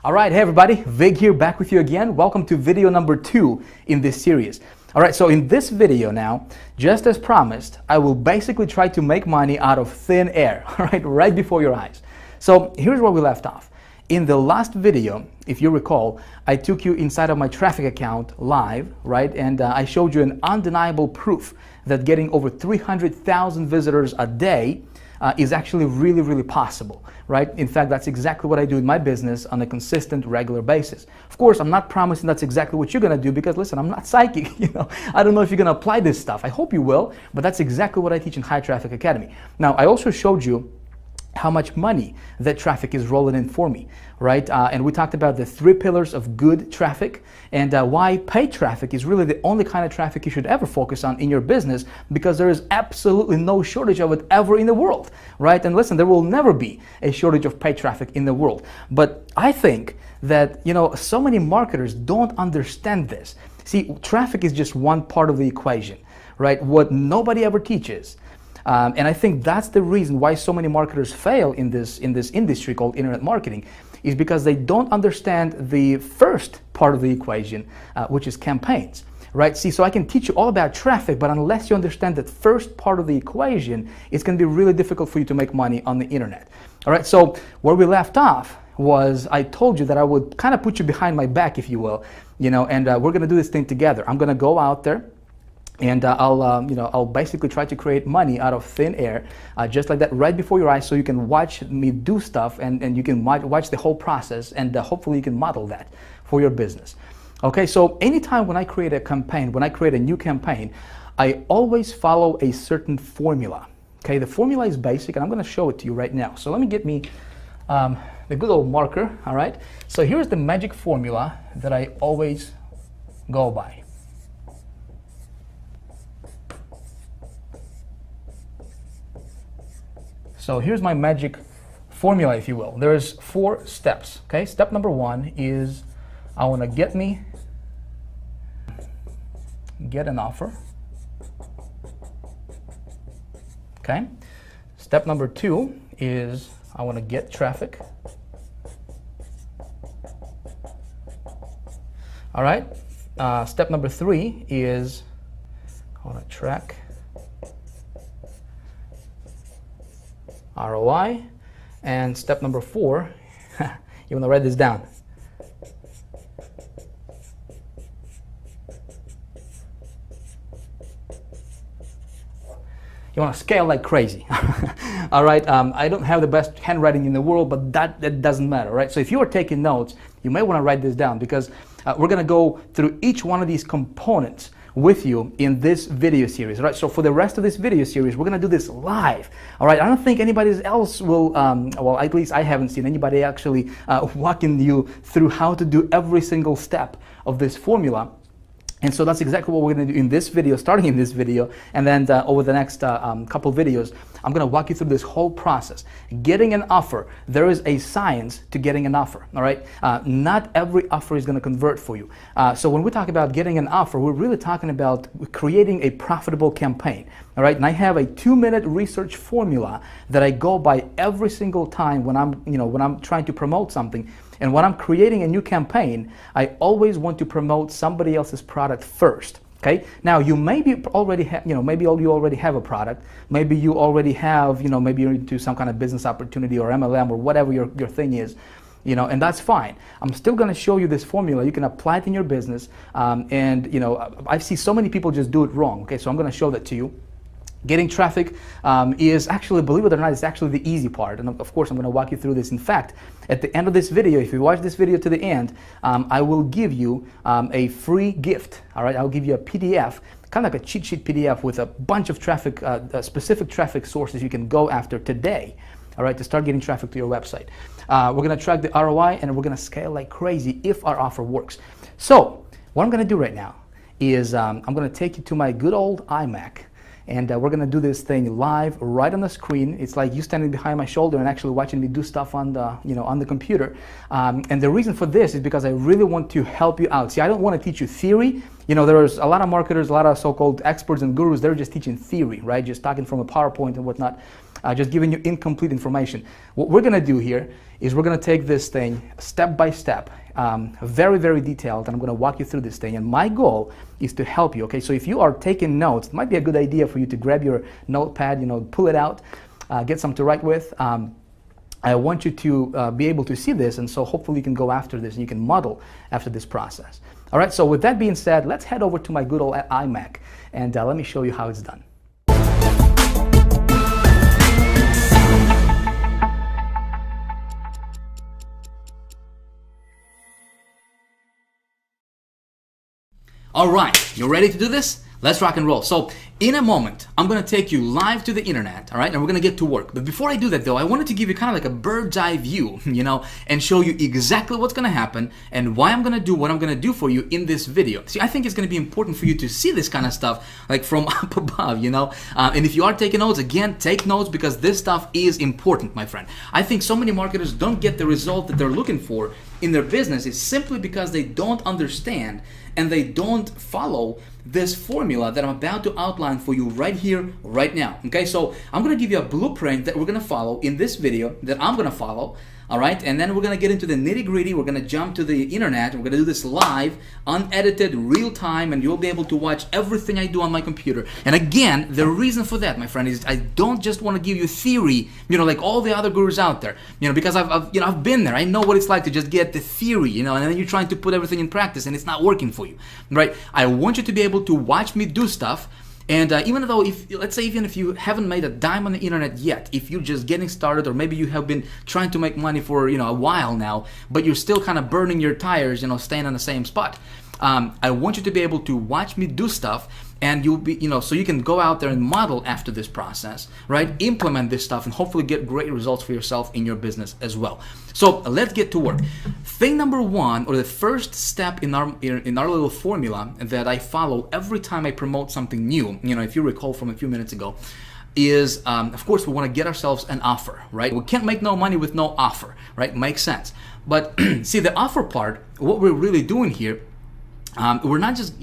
All right, hey everybody, Vig here, back with you again. Welcome to video number 2 in this series. All right, so in this video now, just as promised, I will basically try to make money out of thin air, all right before your eyes. So here's where we left off. In the last video, if you recall, I took you inside of my traffic account live, right? And I showed you an undeniable proof that getting over 300,000 visitors a day is actually really possible, right? In fact, that's exactly what I do in my business on a consistent, regular basis. Of course, I'm not promising that's exactly what you're gonna do because listen, I'm not psychic, I don't know if you're gonna apply this stuff. I hope you will, but that's exactly what I teach in High Traffic Academy. Now, I also showed you how much money that traffic is rolling in for me, right? And we talked about the 3 pillars of good traffic and why paid traffic is really the only kind of traffic you should ever focus on in your business because there is absolutely no shortage of it ever in the world, right? And listen, there will never be a shortage of paid traffic in the world. But I think that, so many marketers don't understand this. See, traffic is just one part of the equation, right? What nobody ever teaches. And I think that's the reason why so many marketers fail in this industry called internet marketing is because they don't understand the first part of the equation, which is campaigns, right? See, so I can teach you all about traffic, but unless you understand that first part of the equation, it's going to be really difficult for you to make money on the internet. All right, so where we left off was I told you that I would kind of put you behind my back, if you will, and we're going to do this thing together. I'm going to go out there. And I'll basically try to create money out of thin air, just like that, right before your eyes, so you can watch me do stuff and you can watch the whole process, and hopefully you can model that for your business. Okay, so anytime when I create a campaign, when I create a new campaign, I always follow a certain formula. Okay, the formula is basic, and I'm going to show it to you right now. So let me get me the good old marker. All right, so here's the magic formula that I always go by. So here's my magic formula, if you will. There's 4 steps, okay? Step number 1 is I want to get an offer, okay? Step number 2 is I want to get traffic. All right? Step number 3 is I want to track ROI, and step number 4, you want to write this down. You want to scale like crazy. All right, I don't have the best handwriting in the world, but that doesn't matter, right? So if you are taking notes, you may want to write this down because we're going to go through each one of these components with you in this video series, right? So for the rest of this video series, we're gonna do this live, all right? I don't think anybody else will, well, at least I haven't seen anybody actually walking you through how to do every single step of this formula. And so that's exactly what we're going to do in this video, starting in this video, and then over the next couple videos, I'm going to walk you through this whole process. Getting an offer, there is a science to getting an offer, all right? Not every offer is going to convert for you. So when we talk about getting an offer, we're really talking about creating a profitable campaign, all right? And I have a 2-minute research formula that I go by every single time when I'm trying to promote something. And when I'm creating a new campaign, I always want to promote somebody else's product first. Okay. Now you maybe already have, maybe you already have a product. Maybe you already have, maybe you're into some kind of business opportunity or MLM or whatever your thing is, and that's fine. I'm still going to show you this formula. You can apply it in your business, and I see so many people just do it wrong. Okay, so I'm going to show that to you. Getting traffic is actually, believe it or not, it's actually the easy part. And of course, I'm going to walk you through this. In fact, at the end of this video, if you watch this video to the end, I will give you a free gift. All right, I'll give you a PDF, kind of like a cheat sheet PDF with a bunch of traffic, specific traffic sources you can go after today. All right, to start getting traffic to your website. We're going to track the ROI and we're going to scale like crazy if our offer works. So what I'm going to do right now is I'm going to take you to my good old iMac. And we're going to do this thing live right on the screen. It's like you standing behind my shoulder and actually watching me do stuff on the, on the computer. And the reason for this is because I really want to help you out. See, I don't want to teach you theory. you know, there's a lot of marketers, a lot of so-called experts and gurus, they're just teaching theory, right? Just talking from a PowerPoint and whatnot, just giving you incomplete information. What we're gonna do here is we're gonna take this thing step by step, very, very detailed, and I'm gonna walk you through this thing. And my goal is to help you, okay? So if you are taking notes, it might be a good idea for you to grab your notepad, you know, pull it out, get something to write with. I want you to be able to see this, and so hopefully you can go after this and you can model after this process. All right, so with that being said, let's head over to my good old iMac, and let me show you how it's done. All right, you ready to do this? Let's rock and roll. So in a moment, I'm gonna take you live to the internet, all right? And we're gonna get to work. But before I do that though, I wanted to give you kind of like a bird's eye view, you know, and show you exactly what's gonna happen and why I'm gonna do what I'm gonna do for you in this video. See, I think it's gonna be important for you to see this kind of stuff like from up above, you know? And if you are taking notes, again, take notes because this stuff is important, my friend. I think so many marketers don't get the result that they're looking for in their business is simply because they don't understand and they don't follow this formula that I'm about to outline for you right here, right now. Okay, so I'm gonna give you a blueprint that we're gonna follow in this video that I'm gonna follow. All right, and then we're gonna get into the nitty-gritty. We're gonna jump to the internet. We're gonna do this live, unedited, real time, and you'll be able to watch everything I do on my computer. And again, the reason for that, my friend, is I don't just want to give you theory, you know, like all the other gurus out there, you know, because I've been there. I know what it's like to just get the theory, you know, and then you're trying to put everything in practice, and it's not working for you, right? I want you to be able to watch me do stuff. And even though, let's say even if you haven't made a dime on the internet yet, if you're just getting started, or maybe you have been trying to make money for, you know, a while now, but you're still kind of burning your tires, you know, staying on the same spot, I want you to be able to watch me do stuff, and you'll be, you know, so you can go out there and model after this process, right? Implement this stuff and hopefully get great results for yourself in your business as well. So let's get to work. Thing number one, or the first step in our little formula that I follow every time I promote something new, you know, if you recall from a few minutes ago, is of course we want to get ourselves an offer, right? We can't make no money with no offer, right? Makes sense. But see, the offer part, what we're really doing here, we're not just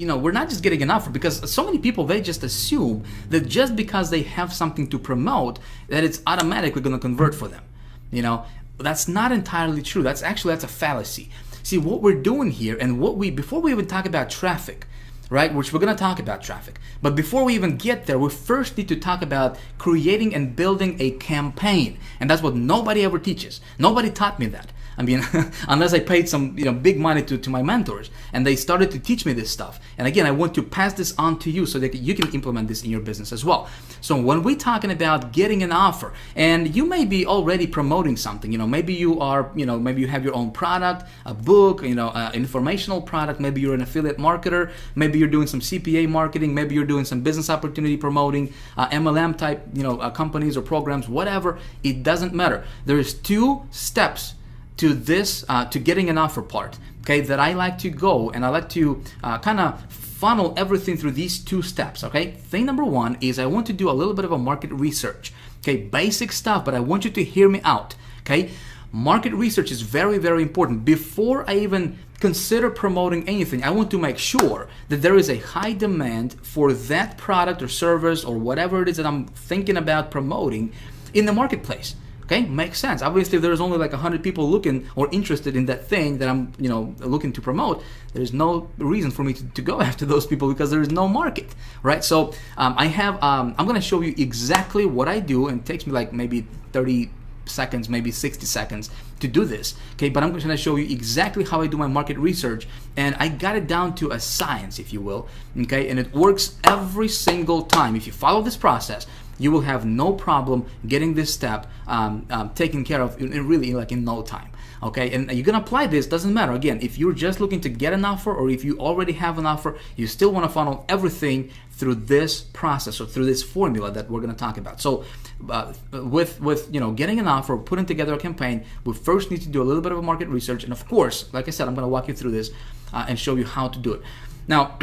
getting an offer, because so many people, they just assume that just because they have something to promote that it's automatically going to convert for them. You know, that's not entirely true. That's a fallacy. See, what we're doing here, and before we even talk about traffic, right, which we're going to talk about traffic, but before we even get there, we first need to talk about creating and building a campaign. And that's what nobody ever teaches. Nobody taught me that. I mean, unless I paid some, you know, big money to my mentors, and they started to teach me this stuff. And again, I want to pass this on to you so that you can implement this in your business as well. So when we're talking about getting an offer, and you may be already promoting something, you know, maybe you are, you know, maybe you have your own product, a book, you know, informational product, maybe you're an affiliate marketer, maybe you're doing some CPA marketing, maybe you're doing some business opportunity promoting, MLM type, you know, companies or programs, whatever, it doesn't matter. There's 2 steps to this, to getting an offer part, okay, that I like to go, and I like to kind of funnel everything through these 2 steps, okay? Thing number 1 is I want to do a little bit of a market research, okay? Basic stuff, but I want you to hear me out, okay? Market research is very, very important. Before I even consider promoting anything, I want to make sure that there is a high demand for that product or service or whatever it is that I'm thinking about promoting in the marketplace. Okay, makes sense. Obviously, if there's only like 100 people looking or interested in that thing that I'm, you know, looking to promote, there's no reason for me to go after those people because there is no market, right? So I'm going to show you exactly what I do, and it takes me like maybe 30 seconds, maybe 60 seconds to do this, okay? But I'm going to show you exactly how I do my market research, and I got it down to a science, if you will, okay? And it works every single time. If you follow this process, you will have no problem getting this step taken care of in no time. Okay, and you're gonna apply this, doesn't matter. Again, if you're just looking to get an offer, or if you already have an offer, you still want to funnel everything through this process or through this formula that we're gonna talk about. So with you know, getting an offer, putting together a campaign, we first need to do a little bit of a market research, and of course, like I said, I'm gonna walk you through this and show you how to do it. Now,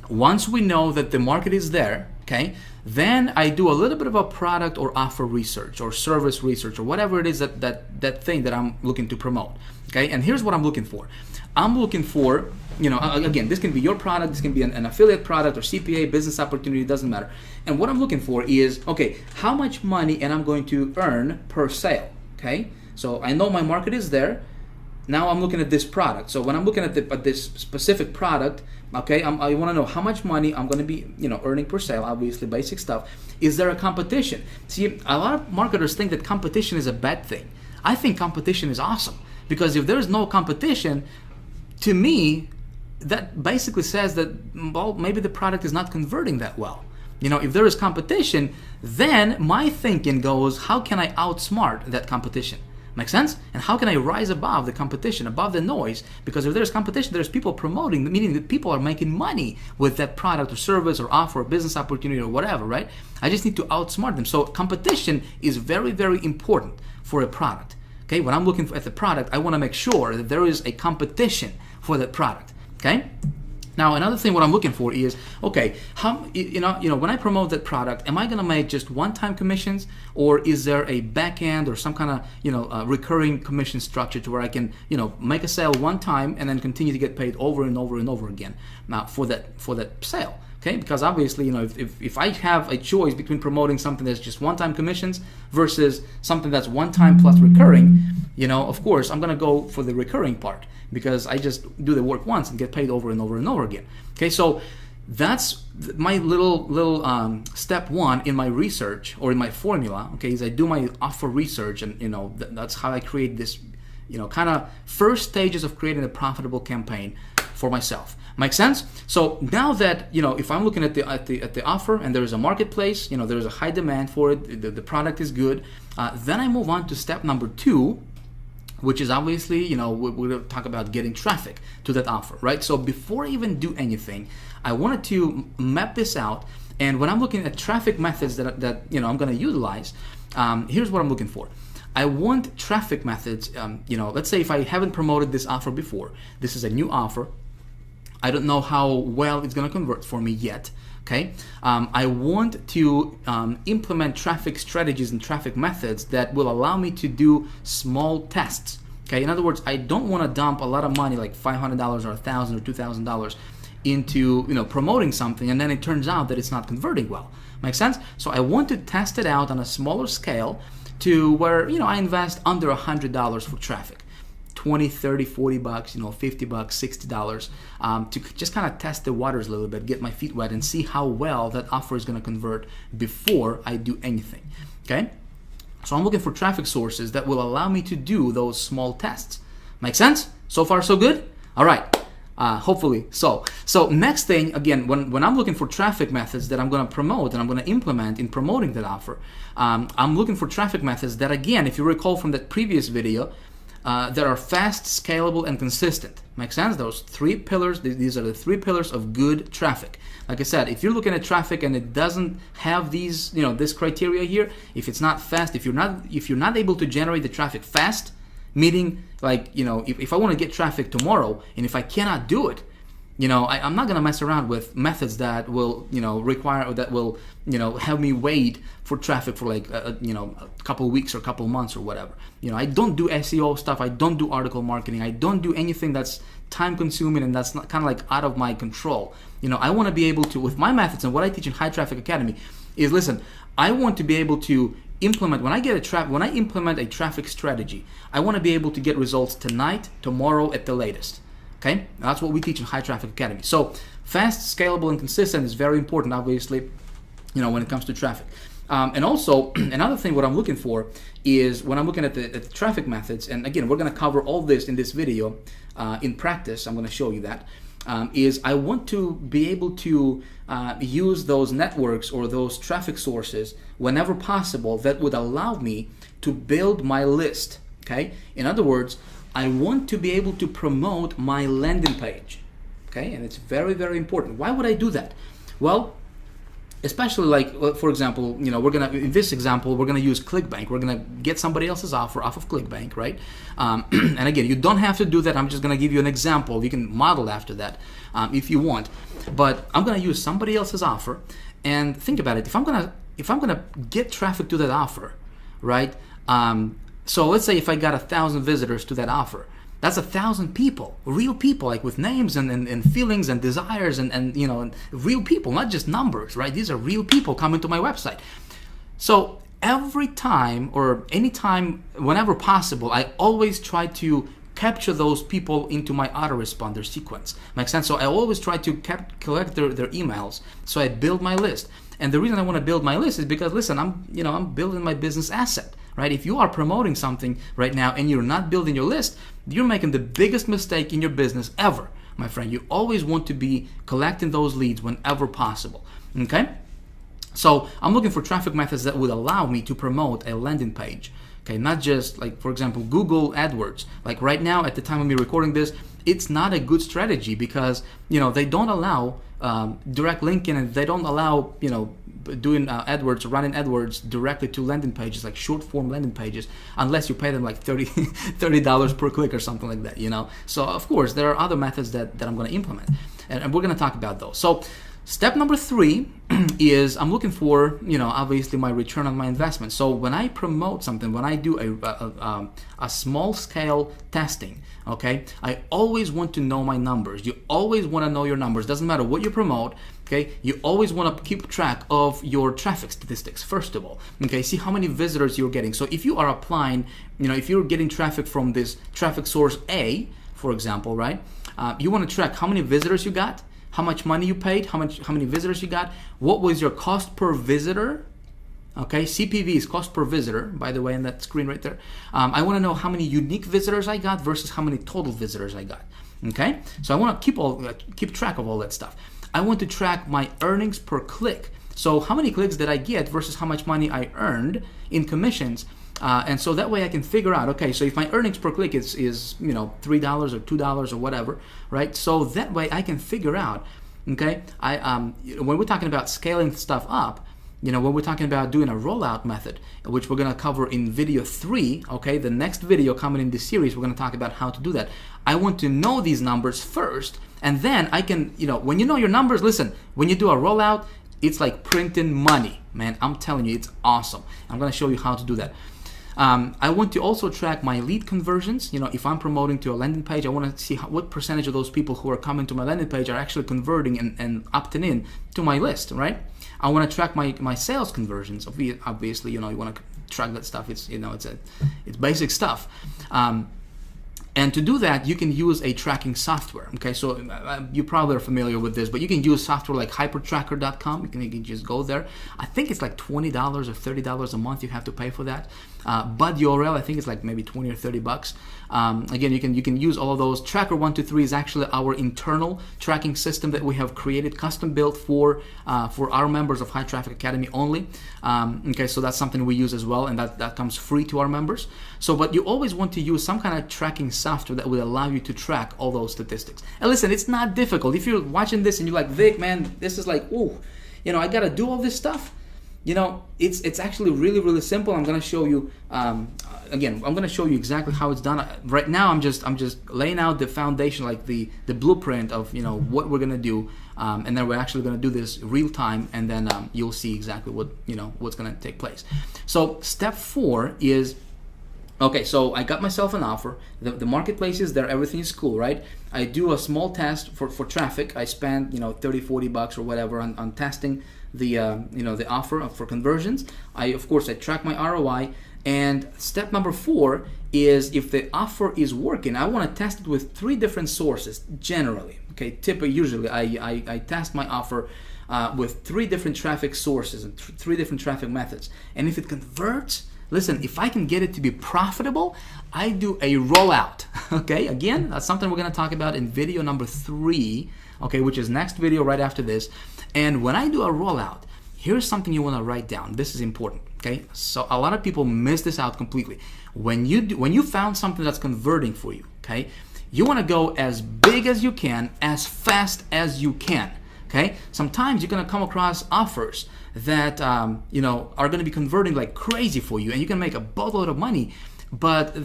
once we know that the market is there, okay, Then I do a little bit of a product or offer research or service research or whatever it is that thing that I'm looking to promote. Okay, and here's what I'm looking for. I'm looking for, again, this can be your product, this can be an affiliate product or CPA, business opportunity, doesn't matter. And what I'm looking for is, okay, how much money am I going to earn per sale? Okay, so I know my market is there. Now I'm looking at this product. So when I'm looking at this specific product, okay, I want to know how much money I'm going to be, earning per sale. Obviously, basic stuff. Is there a competition? See, a lot of marketers think that competition is a bad thing. I think competition is awesome, because if there is no competition, to me, that basically says that, well, maybe the product is not converting that well. If there is competition, then my thinking goes, how can I outsmart that competition? Make sense? And how can I rise above the competition, above the noise? Because if there's competition, there's people promoting, meaning that people are making money with that product or service or offer or business opportunity or whatever, right? I just need to outsmart them. So competition is very, very important for a product. Okay, when I'm looking at the product, I want to make sure that there is a competition for that product. Okay. Now, another thing what I'm looking for is, okay, how, when I promote that product, am I going to make just one-time commissions, or is there a back end or some kind of, recurring commission structure to where I can, make a sale one time and then continue to get paid over and over and over again for that sale? Okay, because obviously, if I have a choice between promoting something that's just one-time commissions versus something that's one-time plus recurring, of course, I'm going to go for the recurring part, because I just do the work once and get paid over and over and over again. Okay, so that's my little step one in my research or in my formula. Okay, is I do my offer research, and that's how I create this, kind of first stages of creating a profitable campaign for myself. Make sense? So now that, if I'm looking at the offer and there is a marketplace, there's a high demand for it, the product is good, then I move on to step number 2, which is obviously, we're going to talk about getting traffic to that offer, right? So before I even do anything, I wanted to map this out. And when I'm looking at traffic methods that I'm going to utilize, here's what I'm looking for. I want traffic methods, let's say if I haven't promoted this offer before, this is a new offer, I don't know how well it's going to convert for me yet. Okay, I want to implement traffic strategies and traffic methods that will allow me to do small tests. Okay, in other words, I don't want to dump a lot of money, like $500 or $1,000 or $2,000, into promoting something, and then it turns out that it's not converting well. Make sense? So I want to test it out on a smaller scale to where I invest under $100 for traffic. 20, 30, 40 bucks, 50 bucks, $60, to just kind of test the waters a little bit, get my feet wet and see how well that offer is going to convert before I do anything. Okay? So I'm looking for traffic sources that will allow me to do those small tests. Make sense? So far, so good? All right. Hopefully so. So next thing, again, when I'm looking for traffic methods that I'm going to promote and I'm going to implement in promoting that offer, I'm looking for traffic methods that, again, if you recall from that previous video, that are fast, scalable, and consistent. Make sense? Those 3 pillars, these are the 3 pillars of good traffic. Like I said, if you're looking at traffic and it doesn't have these, this criteria here, if it's not fast, if you're not able to generate the traffic fast, meaning like, if I want to get traffic tomorrow and if I cannot do it, I'm not going to mess around with methods that will, require, or that will, have me wait for traffic for like, a couple of weeks or a couple of months or whatever. I don't do SEO stuff. I don't do article marketing. I don't do anything that's time consuming and that's not kind of like out of my control. I want to be able to, with my methods and what I teach in High Traffic Academy is, listen, I want to be able to implement, when I implement a traffic strategy, I want to be able to get results tonight, tomorrow at the latest. Okay, that's what we teach in High Traffic Academy. So fast, scalable, and consistent is very important, obviously, when it comes to traffic. And also, another thing what I'm looking for is when I'm looking at the traffic methods, and again, we're going to cover all this in this video in practice. I'm going to show you that. Is I want to be able to use those networks or those traffic sources whenever possible that would allow me to build my list. Okay, in other words, I want to be able to promote my landing page. Okay, and it's very, very important. Why would I do that? Well, especially like, for example, we're gonna, in this example, we're gonna use ClickBank. We're gonna get somebody else's offer off of ClickBank, right? And again, you don't have to do that. I'm just gonna give you an example. You can model after that if you want. But I'm gonna use somebody else's offer, And think about it. If I'm gonna get traffic to that offer, right? So let's say if I got 1,000 visitors to that offer, that's 1,000 people, real people, like with names and feelings and desires and you know, and real people, not just numbers, right? These are real people coming to my website. So every time or anytime, whenever possible, I always try to capture those people into my autoresponder sequence. Makes sense? So I always try to collect their emails. So I build my list. And the reason I want to build my list is because, listen, I'm building my business asset, right? If you are promoting something right now and you're not building your list, you're making the biggest mistake in your business ever, my friend. You always want to be collecting those leads whenever possible, okay? So I'm looking for traffic methods that would allow me to promote a landing page. Okay, not just like, for example, Google AdWords. Like right now, at the time of me recording this, it's not a good strategy because, you know, they don't allow direct linking, and they don't allow, you know, doing AdWords, running AdWords directly to landing pages, like short form landing pages, unless you pay them like $30 per click or something like that, you know. So of course, there are other methods that I'm going to implement, and we're going to talk about those. So step number 3 is I'm looking for, you know, obviously my return on my investment. So when I promote something, when I do a small scale testing, okay, I always want to know my numbers. You always want to know your numbers. Doesn't matter what you promote, okay, you always want to keep track of your traffic statistics, first of all, okay, see how many visitors you're getting. So if you are applying, you know, if you're getting traffic from this traffic source A, for example, right, you want to track how many visitors you got, how much money you paid, how many visitors you got, what was your cost per visitor, okay, CPV is cost per visitor, by the way, on that screen right there. I want to know how many unique visitors I got versus how many total visitors I got, okay? So I want to keep track of all that stuff. I want to track my earnings per click. So how many clicks did I get versus how much money I earned in commissions. And so that way I can figure out, okay, so if my earnings per click is you know, $3 or $2 or whatever, right? So that way I can figure out, okay, when we're talking about scaling stuff up, you know, when we're talking about doing a rollout method, which we're going to cover in video 3, okay, the next video coming in this series, we're going to talk about how to do that. I want to know these numbers first, and then I can, you know, when you know your numbers, listen, when you do a rollout, it's like printing money, man. I'm telling you, it's awesome. I'm going to show you how to do that. I want to also track my lead conversions. You know, if I'm promoting to a landing page, I want to see what percentage of those people who are coming to my landing page are actually converting and opting in to my list, right? I want to track my sales conversions. Obviously, you know, you want to track that stuff. It's, you know, it's basic stuff. And to do that, you can use a tracking software. Okay, so you probably are familiar with this, but you can use software like hypertracker.com. You can just go there. I think it's like $20 or $30 a month you have to pay for that. Bud URL, I think it's like maybe 20 or 30 bucks. Again, you can use all of those. Tracker123 is actually our internal tracking system that we have created, custom built for our members of High Traffic Academy only. Okay, so that's something we use as well, and that comes free to our members. So, but you always want to use some kind of tracking software that will allow you to track all those statistics. And listen, it's not difficult. If you're watching this and you're like, Vic, man, this is like, ooh, you know, I gotta do all this stuff. You know, it's actually really, really simple. I'm gonna show you. Again, I'm gonna show you exactly how it's done. Right now, I'm just laying out the foundation, like the blueprint of, you know, what we're gonna do, and then we're actually gonna do this real time, and then you'll see exactly what, you know, what's gonna take place. So step 4 is, okay, so I got myself an offer. The marketplace is there, everything is cool, right? I do a small test for traffic. I spend, you know, 30, 40 bucks or whatever on testing the you know, the offer for conversions. I track my ROI. And step number 4 is, if the offer is working, I want to test it with 3 different sources generally. Okay, usually I test my offer with 3 different traffic sources and 3 different traffic methods. And if it converts, listen, if I can get it to be profitable, I do a rollout. Okay, again, that's something we're going to talk about in video number 3, okay, which is next video right after this. And when I do a rollout, here's something you want to write down. This is important, okay? So a lot of people miss this out completely. When you found something that's converting for you, okay, you want to go as big as you can, as fast as you can, okay? Sometimes you're going to come across offers that you know, are going to be converting like crazy for you, and you can make a boatload of money. But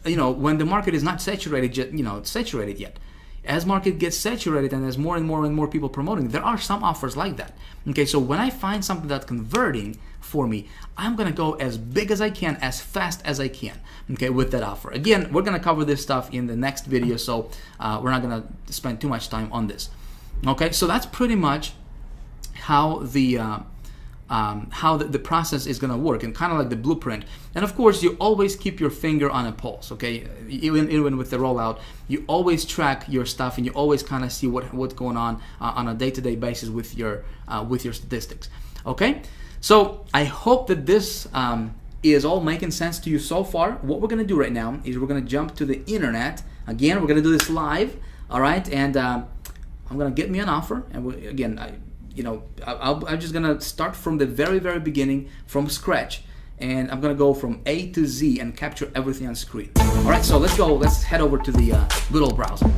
you know, when the market is not saturated yet, as market gets saturated and as more and more people promoting, there are some offers like that. Okay, so when I find something that's converting for me, I'm gonna go as big as I can, as fast as I can, okay, with that offer. Again, we're gonna cover this stuff in the next video, so we're not gonna spend too much time on this. Okay, so that's pretty much how the process is going to work, and kind of like the blueprint. And of course, you always keep your finger on a pulse, okay? Even with the rollout, you always track your stuff, and you always kind of see what's going on a day-to-day basis with your statistics, okay? So I hope that this is all making sense to you so far. What we're going to do right now is we're going to jump to the internet. Again, we're going to do this live, all right? And I'm going to get me an offer, and I'm just gonna start from the very beginning, from scratch, and I'm gonna go from A to Z and capture everything on screen. All right, so let's go. Let's head over to the good old browser.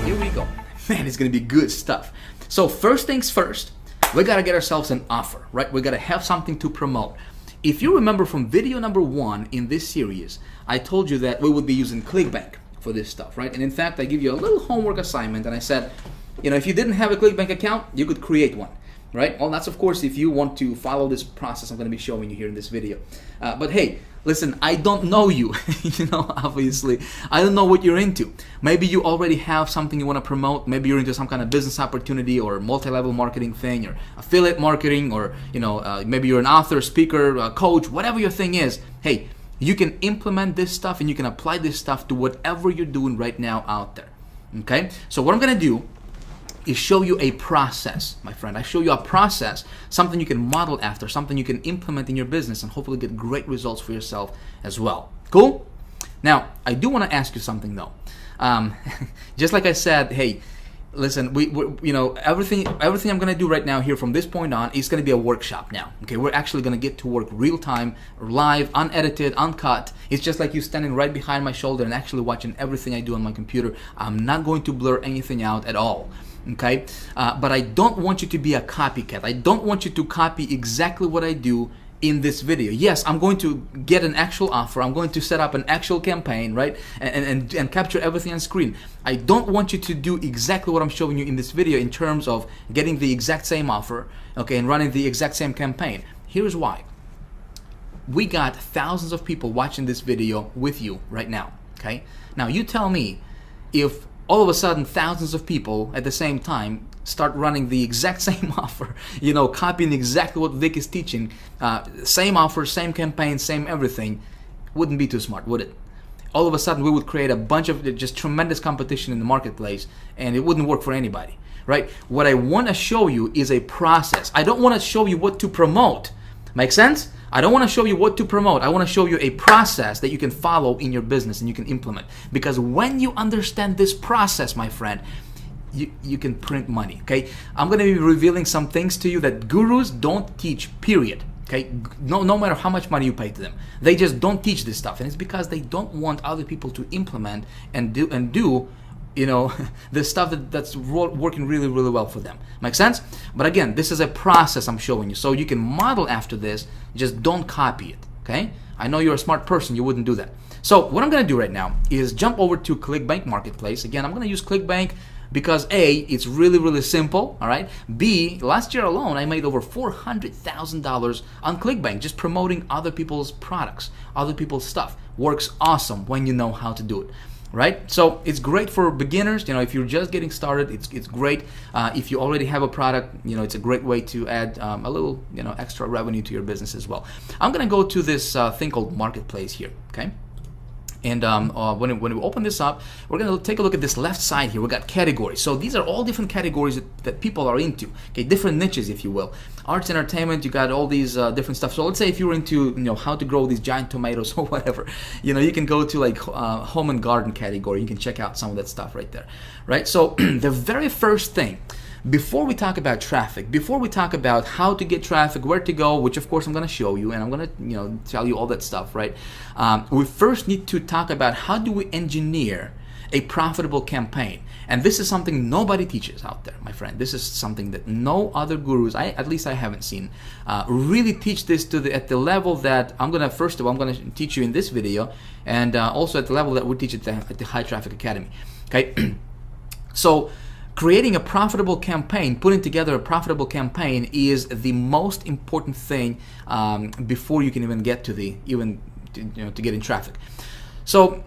Here we go. Man, it's gonna be good stuff. So first things first, we gotta get ourselves an offer, right? We gotta have something to promote. If you remember from video number 1 in this series, I told you that we would be using ClickBank for this stuff, right? And in fact, I give you a little homework assignment, and I said, you know, if you didn't have a ClickBank account, you could create one, right? Well, that's of course if you want to follow this process I'm going to be showing you here in this video. But hey, listen, I don't know you, you know, obviously. I don't know what you're into. Maybe you already have something you want to promote. Maybe you're into some kind of business opportunity or multi-level marketing thing or affiliate marketing, or, you know, maybe you're an author, speaker, coach, whatever your thing is. Hey, you can implement this stuff and you can apply this stuff to whatever you're doing right now out there, okay? So what I'm going to do is show you a process, my friend. I show you a process, something you can model after, something you can implement in your business and hopefully get great results for yourself as well. Cool? Now, I do want to ask you something though. Just like I said, hey, listen, we you know, everything I'm going to do right now here from this point on is going to be a workshop now. Okay, we're actually going to get to work real time, live, unedited, uncut. It's just like you standing right behind my shoulder and actually watching everything I do on my computer. I'm not going to blur anything out at all. Okay, but I don't want you to be a copycat. I don't want you to copy exactly what I do in this video. Yes, I'm going to get an actual offer. I'm going to set up an actual campaign, right? And capture everything on screen. I don't want you to do exactly what I'm showing you in this video in terms of getting the exact same offer, okay, and running the exact same campaign. Here's why. We got thousands of people watching this video with you right now, okay? Now you tell me if all of a sudden thousands of people at the same time start running the exact same offer, you know, copying exactly what Vic is teaching, same offer, same campaign, same everything, wouldn't be too smart, would it? All of a sudden we would create a bunch of just tremendous competition in the marketplace, and it wouldn't work for anybody, right? What I want to show you is a process. I don't want to show you what to promote. Make sense? I don't want to show you what to promote. I want to show you a process that you can follow in your business and you can implement. Because when you understand this process, my friend, you can print money, okay? I'm going to be revealing some things to you that gurus don't teach, period. Okay, no matter how much money you pay to them, they just don't teach this stuff, and it's because they don't want other people to implement and do you know, the stuff that's working really well for them. Make sense? But again, this is a process I'm showing you, so you can model after this. Just don't copy it. Okay? I know you're a smart person, you wouldn't do that. So what I'm going to do right now is jump over to ClickBank Marketplace. Again, I'm going to use ClickBank because A, it's really simple, all right? B, last year alone, I made over $400,000 on ClickBank just promoting other people's products, other people's stuff. Works awesome when you know how to do it, right? So it's great for beginners. You know, if you're just getting started, it's great. If you already have a product, you know, it's a great way to add a little, you know, extra revenue to your business as well. I'm gonna go to this thing called Marketplace here, okay? And when we open this up, we're going to take a look at this left side here. We got categories. So these are all different categories that people are into. Okay, different niches, if you will. Arts, entertainment. You got all these different stuff. So let's say if you're into, you know, how to grow these giant tomatoes or whatever, you know, you can go to like home and garden category. You can check out some of that stuff right there, right? So the very first thing, before we talk about traffic, before we talk about how to get traffic, where to go, which of course I'm going to show you, and I'm going to, you know, tell you all that stuff, right? We first need to talk about how do we engineer a profitable campaign. And this is something nobody teaches out there, my friend. This is something that no other gurus, at least I haven't seen, really teach this at the level that I'm gonna, first of all, I'm gonna teach you in this video, and also at the level that we teach at the High Traffic Academy. Okay, so creating a profitable campaign, putting together a profitable campaign is the most important thing before you can even get to to get in traffic. So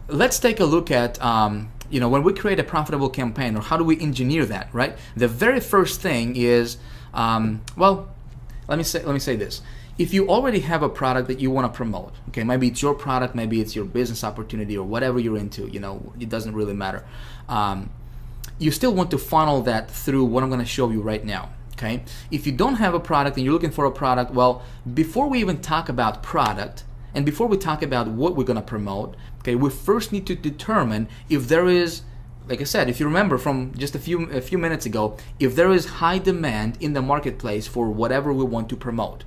let's take a look at when we create a profitable campaign, or how do we engineer that, right? The very first thing is, well, let me say this. If you already have a product that you want to promote, okay, maybe it's your product, maybe it's your business opportunity, or whatever you're into, it doesn't really matter. You still want to funnel that through what I'm going to show you right now. Okay, if you don't have a product and you're looking for a product, well, before we even talk about product, and before we talk about what we're going to promote, okay, we first need to determine if there is, like I said, if you remember from just a few minutes ago, if there is high demand in the marketplace for whatever we want to promote.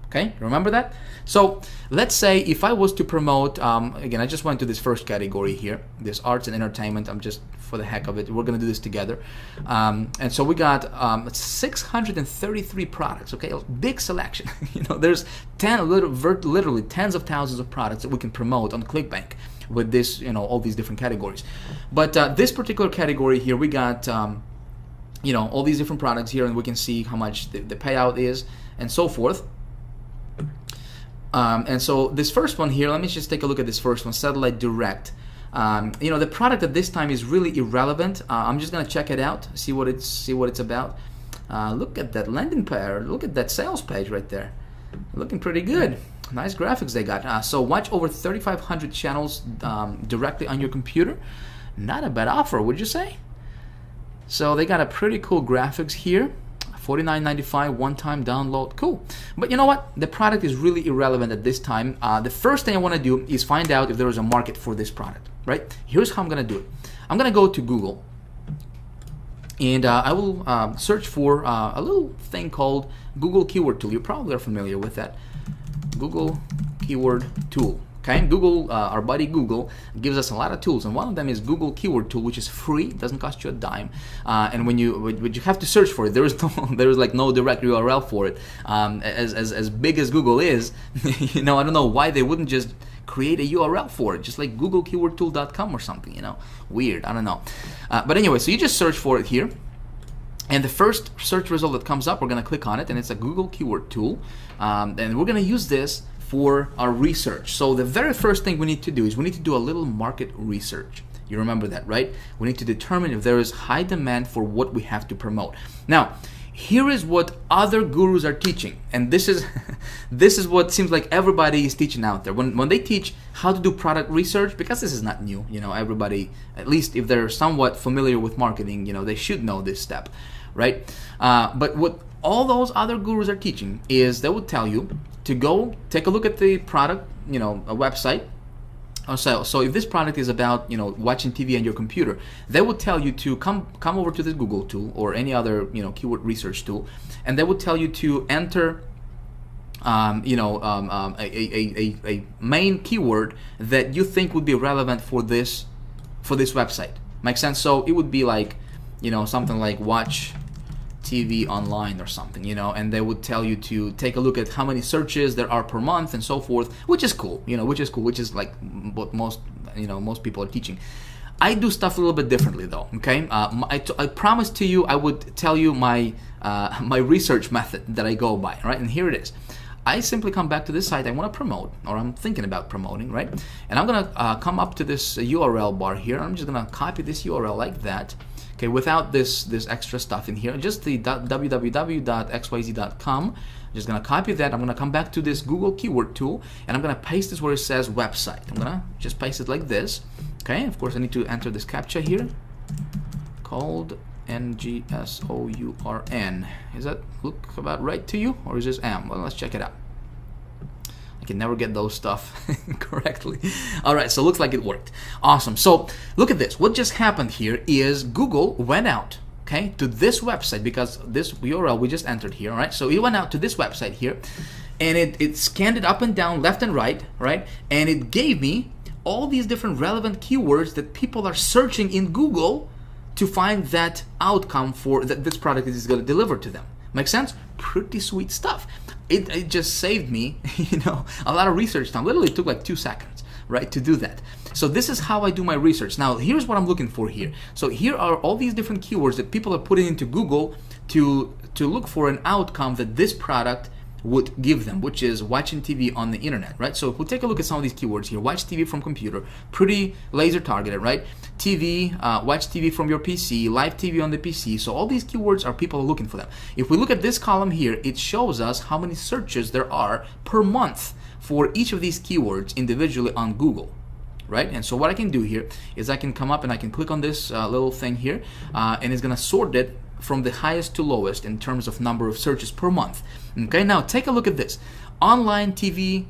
Okay, remember that? So let's say if I was to promote, again, I just went to this first category here, this arts and entertainment. I'm just, for the heck of it, we're gonna do this together. And so we got 633 products, okay, a big selection. There's literally tens of thousands of products that we can promote on ClickBank with this, all these different categories. But this particular category here, we got, all these different products here, and we can see how much the payout is and so forth. And so this first one here, let me just take a look at this first one, Satellite Direct. The product at this time is really irrelevant. I'm just gonna check it out, see what it's about. Look at that landing page, look at that sales page right there, looking pretty good. Nice graphics they got. So watch over 3,500 channels directly on your computer. Not a bad offer, would you say? So they got a pretty cool graphics here. $49.95 one-time download, cool. But you know what? The product is really irrelevant at this time. The first thing I want to do is find out if there is a market for this product, right? Here's how I'm going to do it. I'm going to go to Google, and I will search for a little thing called Google Keyword Tool. You probably are familiar with that. Google Keyword Tool. Okay, Google, our buddy Google, gives us a lot of tools, and one of them is Google Keyword Tool, which is free, it doesn't cost you a dime, and when you have to search for it, there is like no direct URL for it. As big as Google is, I don't know why they wouldn't just create a URL for it, just like googlekeywordtool.com or something, weird, I don't know. But anyway, so you just search for it here, and the first search result that comes up, we're going to click on it, and it's a Google Keyword Tool, and we're going to use this for our research. So the very first thing we need to do is we need to do a little market research. You remember that, right? We need to determine if there is high demand for what we have to promote. Now, here is what other gurus are teaching, and this is this is what seems like everybody is teaching out there. When they teach how to do product research, because this is not new, everybody, at least if they're somewhat familiar with marketing, they should know this step, right? But what all those other gurus are teaching is they would tell you to go take a look at the product, a website. So if this product is about watching TV on your computer, they will tell you to come over to this Google tool or any other keyword research tool, and they will tell you to enter a main keyword that you think would be relevant for this website. Makes sense? So it would be like something like watch TV online or something, and they would tell you to take a look at how many searches there are per month and so forth, which is cool, which is like what most people are teaching. I do stuff a little bit differently though, okay? I promised to you I would tell you my my research method that I go by, right? And here it is. I simply come back to this site I want to promote, or I'm thinking about promoting, right? And I'm gonna come up to this URL bar here. I'm just gonna copy this URL like that. Okay, without this extra stuff in here, just the www.xyz.com. I'm just gonna copy that. I'm gonna come back to this Google Keyword Tool, and I'm gonna paste this where it says website. I'm gonna just paste it like this. Okay, of course I need to enter this CAPTCHA here, called NGSOURN. Does that look about right to you, or is this M? Well, let's check it out. I can never get those stuff correctly. All right, so looks like it worked. Awesome. So look at this. What just happened here is Google went out, okay, to this website, because this URL we just entered here, all right? So it went out to this website here, and it scanned it up and down, left and right, and it gave me all these different relevant keywords that people are searching in Google to find that outcome for that this product is going to deliver to them. Make sense? Pretty sweet stuff. It just saved me, a lot of research time. Literally took like 2 seconds, right, to do that. So this is how I do my research. Now, here's what I'm looking for here. So here are all these different keywords that people are putting into Google to look for an outcome that this product would give them, which is watching TV on the internet, right? So if we take a look at some of these keywords here, watch TV from computer, pretty laser targeted, right? TV, watch TV from your PC, live TV on the PC. So all these keywords are people looking for them. If we look at this column here, it shows us how many searches there are per month for each of these keywords individually on Google, right? And so what I can do here is I can come up and I can click on this little thing here, and it's gonna sort it from the highest to lowest in terms of number of searches per month. Okay, now take a look at this. Online TV,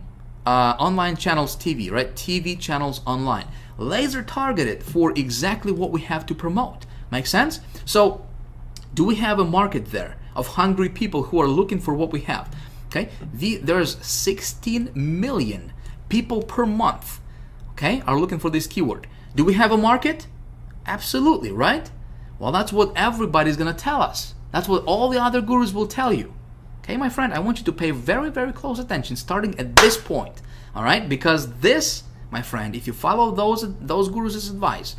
online channels TV, right? TV channels online. Laser targeted for exactly what we have to promote. Make sense? So, do we have a market there of hungry people who are looking for what we have? Okay, there's 16 million people per month, okay, are looking for this keyword. Do we have a market? Absolutely, right? Well, that's what everybody's gonna tell us. That's what all the other gurus will tell you. Okay, my friend, I want you to pay very, very close attention starting at this point, all right? Because this, my friend, if you follow those gurus' advice,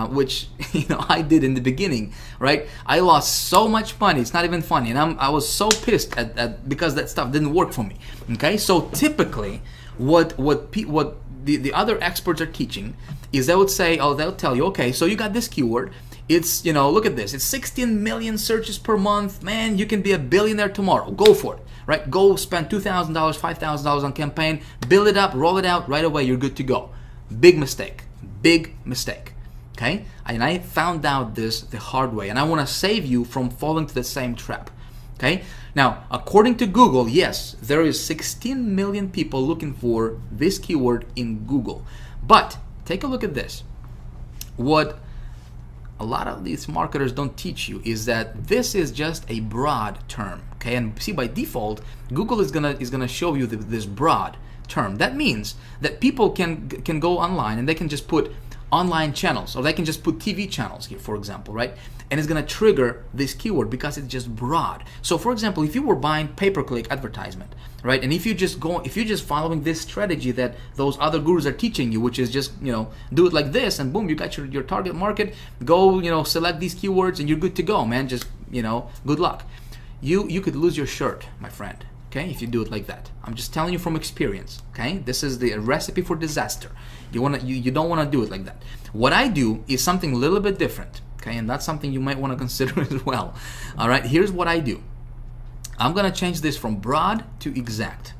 which I did in the beginning, right? I lost so much money. It's not even funny, and I was so pissed at because that stuff didn't work for me. Okay, so typically, what the other experts are teaching is they would say, they'll tell you, okay, so you got this keyword. It's, look at this. It's 16 million searches per month. Man, you can be a billionaire tomorrow. Go for it, right? Go spend $2,000, $5,000 on campaign, build it up, roll it out right away. You're good to go. Big mistake. Big mistake. Okay? And I found out this the hard way, and I want to save you from falling to the same trap. Okay? Now, according to Google, yes, there is 16 million people looking for this keyword in Google. But take a look at this. What a lot of these marketers don't teach you is that this is just a broad term. Okay? And see, by default, Google is gonna show you this broad term. That means that people can go online and they can just put online channels, or they can just put TV channels here, for example, right? And it's gonna trigger this keyword because it's just broad. So for example, if you were buying pay-per-click advertisement, right? And if you're just following this strategy that those other gurus are teaching you, which is just, do it like this and boom, you got your target market, go, select these keywords and you're good to go, man. Just, good luck. You could lose your shirt, my friend. Okay, if you do it like that. I'm just telling you from experience. Okay, this is the recipe for disaster. You don't want to do it like that. What I do is something a little bit different. Okay, and that's something you might want to consider as well. All right, here's what I do. I'm gonna change this from broad to exact.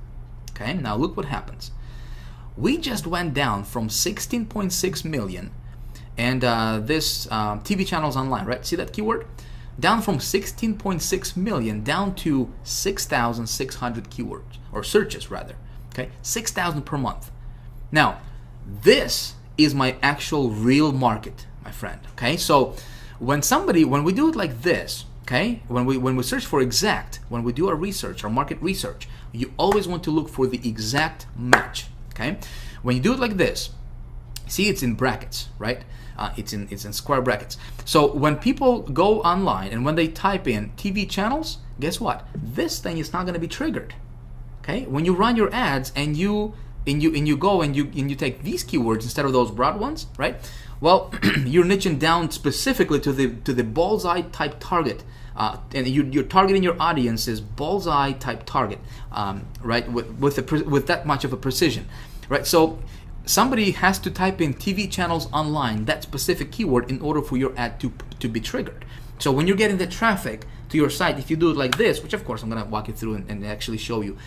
Okay, now look what happens. We just went down from 16.6 million, and this TV channels online, right? See that keyword? Down from 16.6 million down to 6,600 keywords, or searches rather, okay? 6,000 per month. Now, this is my actual real market, my friend, okay? So when we do it like this, okay, when we search for exact, when we do our research, our market research, you always want to look for the exact match, okay? When you do it like this, see, it's in brackets, right? It's in square brackets. So when people go online and when they type in TV channels, guess what? This thing is not going to be triggered. Okay? When you run your ads and you go and you take these keywords instead of those broad ones, right? Well, you're niching down specifically to the bullseye type target, and you're targeting your audience's bullseye type target, right? With that much of a precision, right? So somebody has to type in TV channels online, that specific keyword, in order for your ad to be triggered. So when you're getting the traffic to your site, if you do it like this, which of course I'm going to walk you through and actually show you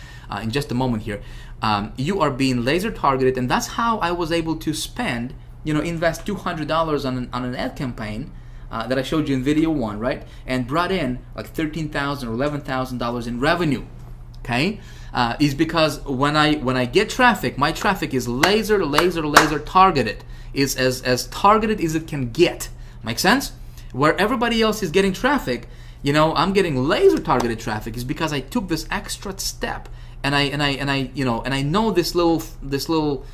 in just a moment here, you are being laser targeted, and that's how I was able to spend, invest $200 on an ad campaign that I showed you in video 1, right? And brought in like $13,000 or $11,000 in revenue. Okay, is because when I get traffic, my traffic is laser targeted. Is as targeted as it can get. Make sense? Where everybody else is getting traffic, I'm getting laser targeted traffic is because I took this extra step I know this little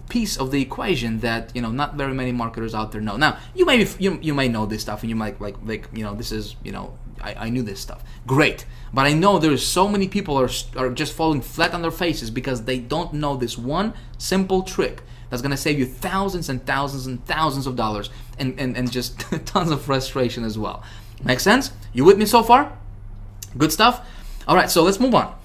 piece of the equation that not very many marketers out there know. Now you may know this stuff, and you might like this is I knew this stuff. Great, but I know there's so many people are just falling flat on their faces because they don't know this one simple trick that's gonna save you thousands and thousands and thousands of dollars and just tons of frustration as well. Make sense? You with me so far? Good stuff. All right, so let's move on.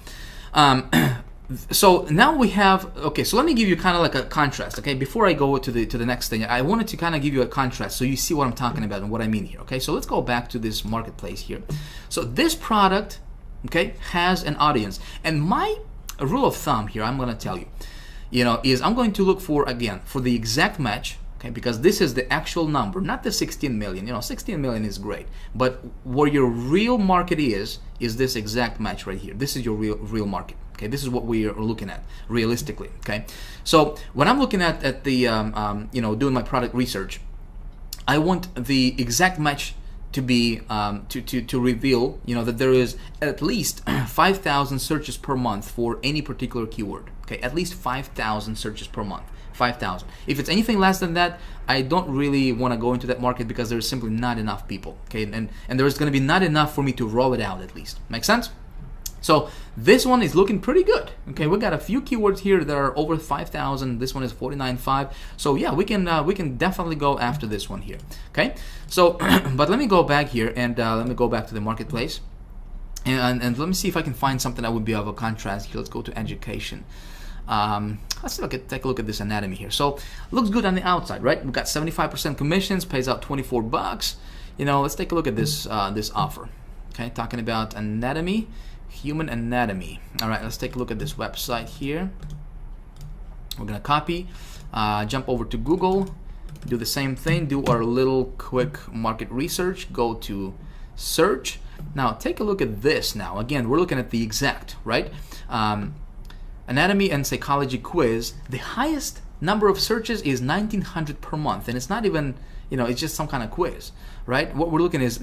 So now we have, okay, so let me give you kind of like a contrast, okay? Before I go to the next thing, I wanted to kind of give you a contrast so you see what I'm talking about and what I mean here, okay? So let's go back to this marketplace here. So this product, okay, has an audience. And my rule of thumb here, I'm going to tell you, is I'm going to look for, again, for the exact match, okay? Because this is the actual number, not the 16 million. 16 million is great, but where your real market is this exact match right here. This is your real market. Okay, this is what we are looking at realistically. Okay, so when I'm looking at the doing my product research, I want the exact match to be to reveal that there is at least 5,000 searches per month for any particular keyword. Okay, at least 5,000 searches per month. 5,000. If it's anything less than that, I don't really want to go into that market because there's simply not enough people. Okay, and there's going to be not enough for me to roll it out at least. Make sense? So this one is looking pretty good. Okay, we got a few keywords here that are over 5,000. This one is 49.5. So yeah, we can definitely go after this one here. Okay, so but let me go back here and let me go back to the marketplace and let me see if I can find something that would be of a contrast here. Let's go to education. Let's take a look at this anatomy here. So looks good on the outside, right? We've got 75% commissions, pays out 24 bucks. Let's take a look at this this offer. Okay, talking about anatomy. Human anatomy. All right, let's take a look at this website here. We're gonna copy, jump over to Google, do the same thing, do our little quick market research, go to search. Now take a look at this. Now again, we're looking at the exact, right? Anatomy and psychology quiz. The highest number of searches is 1,900 per month, and it's not even, it's just some kind of quiz, right? What we're looking is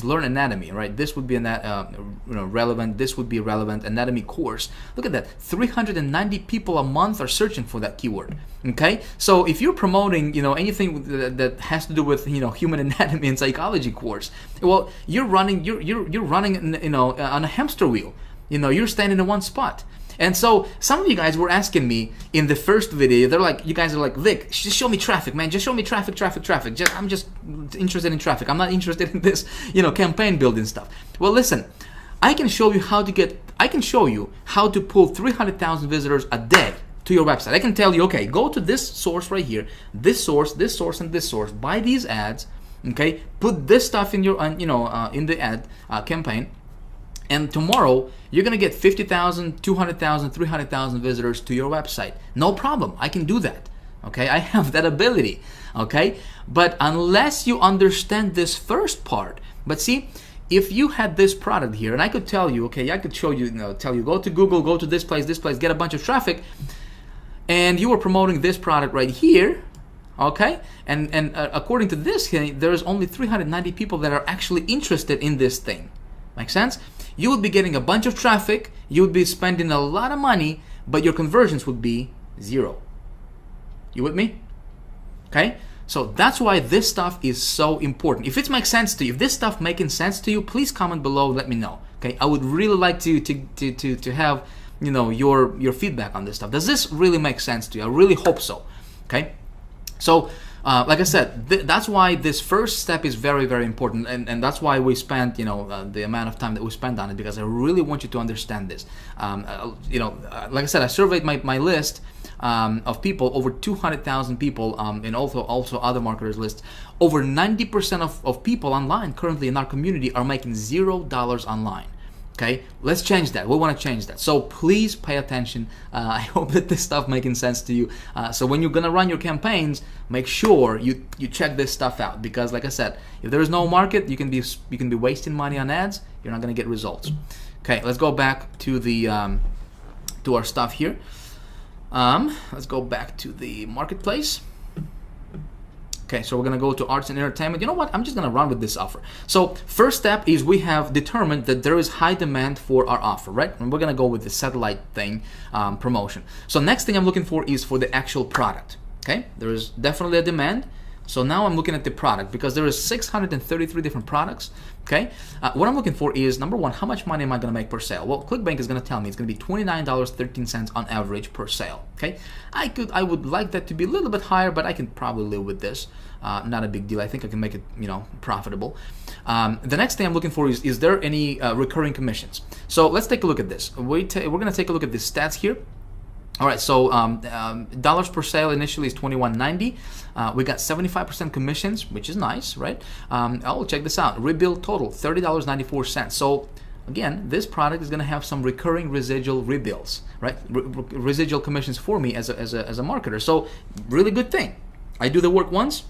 learn anatomy, right? This would be relevant. This would be a relevant anatomy course. Look at that, 390 people a month are searching for that keyword. Okay, so if you're promoting, anything that has to do with, human anatomy and psychology course, well, you're running, you're running, on a hamster wheel. You're standing in one spot. And so some of you guys were asking me in the first video, you guys are like, Vic, just show me traffic, man. Just show me traffic. I'm just interested in traffic. I'm not interested in this, campaign building stuff. Well, listen, I can show you how to pull 300,000 visitors a day to your website. I can tell you, okay, go to this source right here, this source, and this source, buy these ads, okay, put this stuff in your, in the ad campaign. And tomorrow, you're going to get 50,000, 200,000, 300,000 visitors to your website. No problem. I can do that. Okay, I have that ability. Okay, but unless you understand this first part, but see, if you had this product here, and I could tell you, okay, I could show you, tell you, go to Google, go to this place, get a bunch of traffic, and you were promoting this product right here, okay, and according to this, there's only 390 people that are actually interested in this thing. Make sense? You would be getting a bunch of traffic, you would be spending a lot of money, but your conversions would be 0. You with me? Okay? So that's why this stuff is so important. If it makes sense to you, if this stuff making sense to you, please comment below, let me know. Okay? I would really like to have, your feedback on this stuff. Does this really make sense to you? I really hope so. Okay? So like I said, that's why this first step is very, very important, and that's why we spent, the amount of time that we spent on it, because I really want you to understand this. Like I said, I surveyed my list of people, over 200,000 people, and also other marketers lists. Over 90% of people online currently in our community are making $0 online. Okay, let's change that. We want to change that. So please pay attention. I hope that this stuff making sense to you. So when you're gonna run your campaigns, make sure you check this stuff out, because like I said, if there is no market, you can be wasting money on ads. You're not gonna get results. Okay, let's go back to the to our stuff here. Let's go back to the marketplace. Okay, so we're gonna go to arts and entertainment. You know what? I'm just gonna run with this offer. So first step is we have determined that there is high demand for our offer, right? And we're gonna go with the satellite thing, promotion. So next thing I'm looking for is for the actual product. Okay, there is definitely a demand. So now I'm looking at the product because there is 633 different products. Okay, what I'm looking for is number one, how much money am I going to make per sale? Well, ClickBank is going to tell me it's going to be $29.13 on average per sale. Okay, I would like that to be a little bit higher, but I can probably live with this. Not a big deal. I think I can make it, profitable. The next thing I'm looking for is there any recurring commissions? So let's take a look at this. We're going to take a look at the stats here. All right, so dollars per sale initially is $21.90. We got 75% commissions, which is nice, right? Oh, check this out. Rebill total, $30.94. So again, this product is going to have some recurring residual rebills, right? Residual commissions for me as a marketer. So really good thing. I do the work once,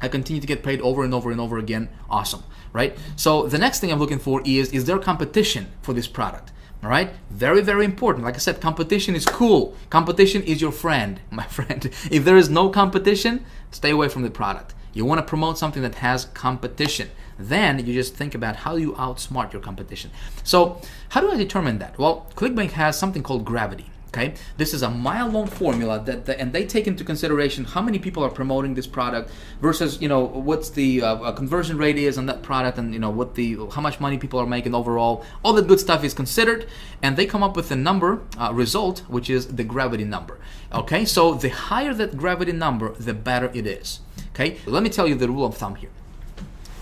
I continue to get paid over and over and over again. Awesome, right? So the next thing I'm looking for is there competition for this product? All right, very, very important. Like I said, competition is cool. Competition is your friend, my friend. If there is no competition, stay away from the product. You want to promote something that has competition. Then you just think about how you outsmart your competition. So how do I determine that? Well, ClickBank has something called gravity. Okay, this is a mile-long formula and they take into consideration how many people are promoting this product versus what's the conversion rate is on that product, and how much money people are making overall. All that good stuff is considered, and they come up with a number result, which is the gravity number. Okay, so the higher that gravity number, the better it is. Okay, let me tell you the rule of thumb here.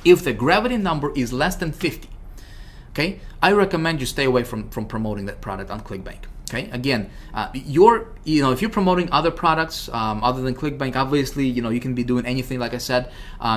If the gravity number is less than 50, okay, I recommend you stay away from promoting that product on ClickBank. Okay, again, if you're promoting other products other than ClickBank, obviously, you can be doing anything. Like I said,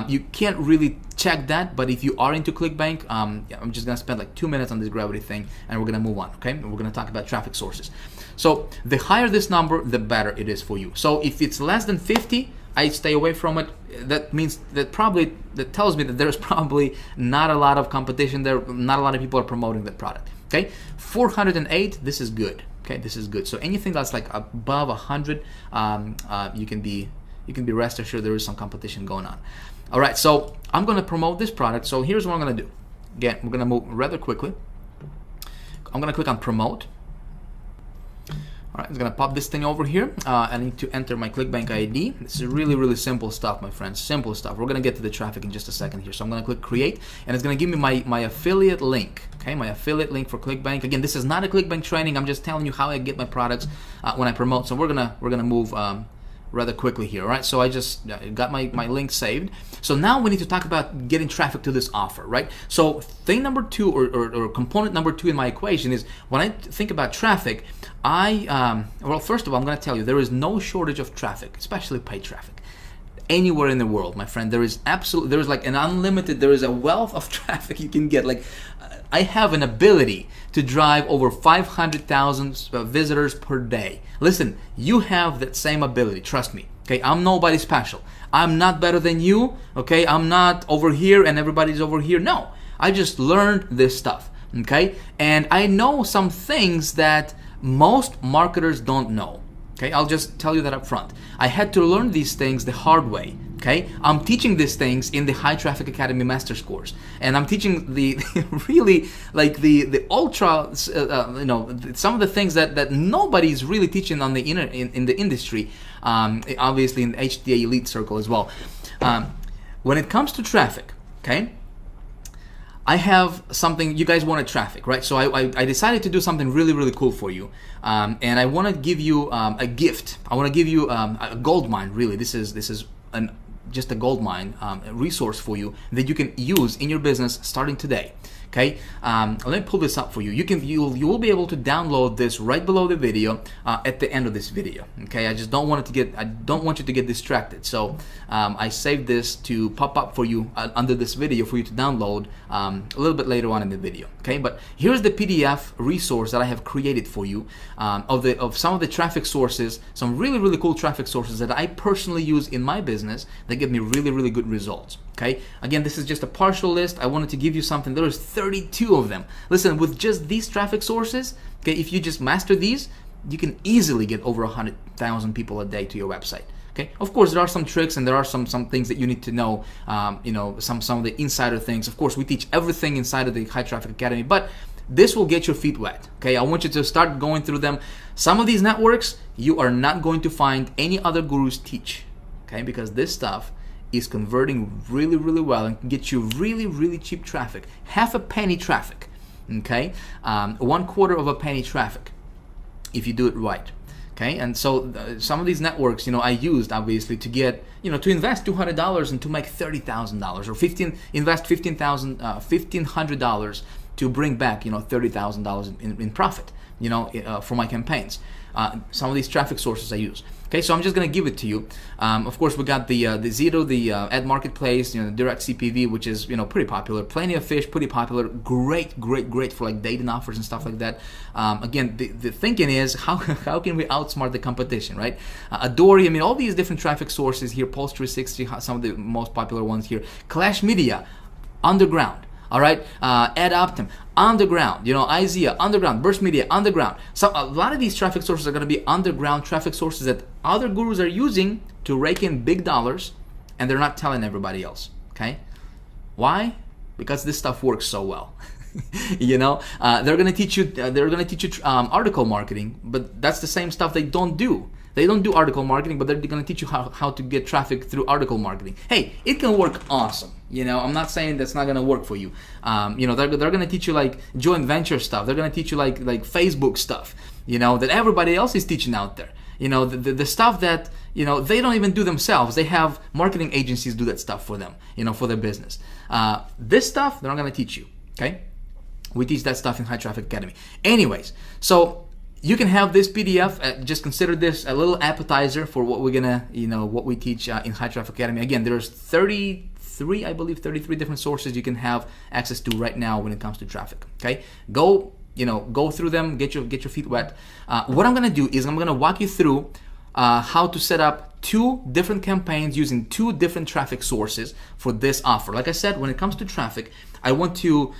you can't really check that. But if you are into ClickBank, I'm just gonna spend like 2 minutes on this gravity thing, and we're gonna move on. Okay, and we're gonna talk about traffic sources. So the higher this number, the better it is for you. So if it's less than 50, I stay away from it. That means that tells me that there's probably not a lot of competition there. Not a lot of people are promoting that product. Okay, 408. This is good. Okay, this is good. So anything that's like above 100, you can be rest assured there is some competition going on. All right, so I'm going to promote this product. So here's what I'm going to do. Again, we're going to move rather quickly. I'm going to click on promote. All right, I'm going to pop this thing over here. I need to enter my ClickBank ID. This is really, really simple stuff, my friends. Simple stuff. We're going to get to the traffic in just a second here. So I'm going to click create, and it's going to give me my affiliate link. Okay, my affiliate link for ClickBank. Again, this is not a ClickBank training. I'm just telling you how I get my products when I promote. So we're gonna move rather quickly here. All right, so I just got my link saved. So now we need to talk about getting traffic to this offer, right? So thing number two, or component number two in my equation is when I think about traffic, well, first of all, I'm going to tell you there is no shortage of traffic, especially paid traffic. Anywhere in the world, my friend, there is like an unlimited, there is a wealth of traffic you can get. Like, I have an ability to drive over 500,000 visitors per day. Listen, you have that same ability, trust me. Okay, I'm nobody special. I'm not better than you. Okay, I'm not over here and everybody's over here. No, I just learned this stuff. Okay, and I know some things that most marketers don't know. Okay, I'll just tell you that up front. I had to learn these things the hard way. Okay, I'm teaching these things in the High Traffic Academy Master's course, and I'm teaching the really like the ultra, some of the things that nobody's really teaching on the in the industry. Obviously in the HTA Elite Circle as well. When it comes to traffic, okay, I have something. You guys wanted traffic, right? So I decided to do something really, really cool for you, and I want to give you a gift. I want to give you a gold mine. Really, this is just a gold mine resource for you that you can use in your business starting today. Okay, let me pull this up for you. You will be able to download this right below the video at the end of this video. Okay, I don't want you to get distracted. So I saved this to pop up for you under this video for you to download a little bit later on in the video. Okay, but here's the PDF resource that I have created for you of some of the traffic sources, some really, really cool traffic sources that I personally use in my business that give me really, really good results. Okay, again, this is just a partial list. I wanted to give you something. There is 32 of them. Listen, with just these traffic sources, okay, if you just master these, you can easily get over 100,000 people a day to your website. Okay, of course there are some tricks and there are some things that you need to know. You know, some of the insider things. Of course, we teach everything inside of the High Traffic Academy, but this will get your feet wet. Okay, I want you to start going through them. Some of these networks you are not going to find any other gurus teach. Okay, because this stuff is converting really, really well and can get you really, really cheap traffic. Half a penny traffic. Okay, 1/4 of a penny traffic if you do it right. Okay, and so some of these networks, you know, I used obviously to get, you know, to invest $200 and to make $30,000, or invest $1,500 to bring back, you know, $30,000 in profit, you know, for my campaigns. Some of these traffic sources I use. Okay, so I'm just gonna give it to you. Of course, we got the Zito, the ad marketplace, you know, direct CPV, which is, you know, pretty popular. Plenty of Fish, pretty popular. Great for like dating offers and stuff like that. Again, the thinking is how can we outsmart the competition, right? Adori, I mean, all these different traffic sources here. Pulse 360, some of the most popular ones here. Clash Media, underground. All right, AdOptim, underground, you know, IZEA, underground, Burst Media, underground. So a lot of these traffic sources are going to be underground traffic sources that other gurus are using to rake in big dollars, and they're not telling everybody else. Okay, why? Because this stuff works so well. You know, they're going to teach you. Article marketing, but that's the same stuff they don't do. They don't do article marketing, but they're going to teach you how to get traffic through article marketing. Hey, it can work awesome. You know, I'm not saying that's not going to work for you. You know, they're going to teach you like joint venture stuff. They're going to teach you like Facebook stuff, you know, that everybody else is teaching out there. You know, the stuff that, you know, they don't even do themselves. They have marketing agencies do that stuff for them, you know, for their business. This stuff, they're not going to teach you, okay? We teach that stuff in High Traffic Academy. Anyways, so you can have this PDF. Just consider this a little appetizer for what we're gonna, you know, what we teach in High Traffic Academy. Again, there's 33, I believe, 33 different sources you can have access to right now when it comes to traffic. Okay, go through them, get your feet wet. What I'm gonna do is I'm gonna walk you through how to set up 2 different campaigns using 2 different traffic sources for this offer. Like I said, when it comes to traffic, I want to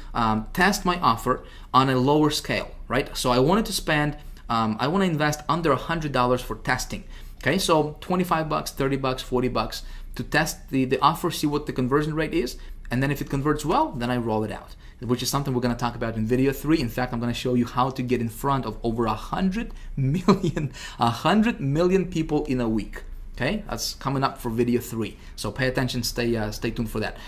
test my offer on a lower scale, right? So I wanted to spend, I want to invest under $100 for testing. Okay, so 25 bucks, 30 bucks, 40 bucks to test the offer, see what the conversion rate is, and then if it converts well, then I roll it out, which is something we're going to talk about in video 3. In fact, I'm going to show you how to get in front of over 100 million people in a week. Okay, that's coming up for video 3. So pay attention, stay tuned for that.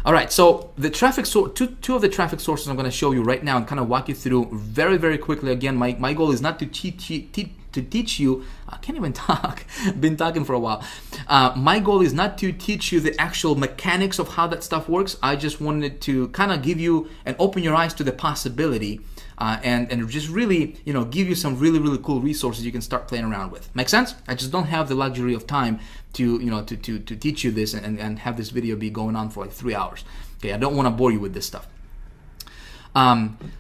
All right, so the traffic two of the traffic sources I'm going to show you right now and kind of walk you through very, very quickly. Again, my goal is not to teach you. I can't even talk. Been talking for a while. My goal is not to teach you the actual mechanics of how that stuff works. I just wanted to kind of give you and open your eyes to the possibility. And just really, you know, give you some really, really cool resources you can start playing around with. Make sense? I just don't have the luxury of time to, you know, to teach you this and have this video be going on for like 3 hours. Okay, I don't want to bore you with this stuff.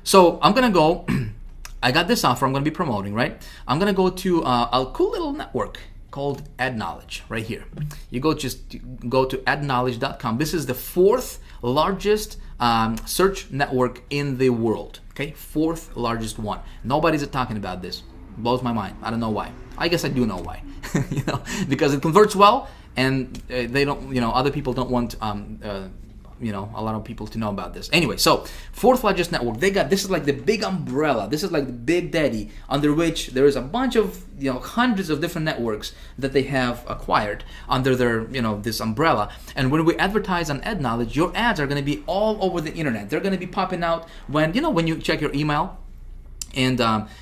So I'm gonna go. I got this offer I'm gonna be promoting, right? I'm gonna go to a cool little network called AdKnowledge right here. You go to adknowledge.com. This is the 4th largest search network in the world. Okay, 4th largest one. Nobody's talking about this. Blows my mind. I don't know why. I guess I do know why. You know, because it converts well, and they don't. You know, other people don't want. You know, a lot of people to know about this. Anyway, so 4th largest network. They got, this is like the big umbrella. This is like the big daddy under which there is a bunch of, you know, hundreds of different networks that they have acquired under their, you know, this umbrella. And when we advertise on AdKnowledge, your ads are going to be all over the internet. They're going to be popping out when, you know, when you check your email. And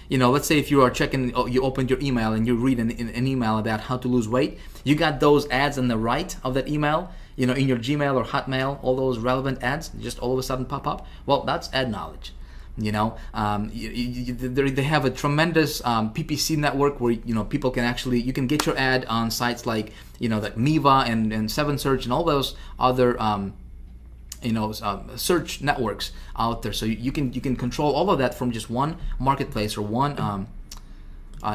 you know, let's say if you are checking, you opened your email and you read an email about how to lose weight. You got those ads on the right of that email, you know, in your Gmail or Hotmail, all those relevant ads just all of a sudden pop up. Well, that's AdKnowledge. You know, they have a tremendous PPC network where, you know, people can actually, you can get your ad on sites like, you know, like Miva and 7Search and all those other you know, search networks out there. So you can control all of that from just one marketplace or one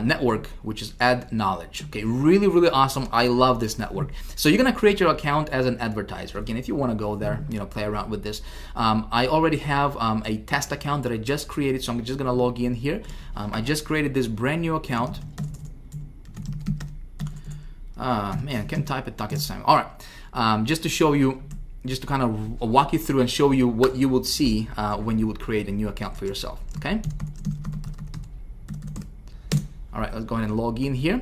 network, which is AdKnowledge. Okay, really, really awesome. I love this network. So you're gonna create your account as an advertiser. Again, if you want to go there, you know, play around with this. I already have a test account that I just created, so I'm just gonna log in here. I just created this brand new account. Man, can't type it, talk at the same. All right, just to show you, just to kind of walk you through and show you what you would see when you would create a new account for yourself, okay? All right, let's go ahead and log in here.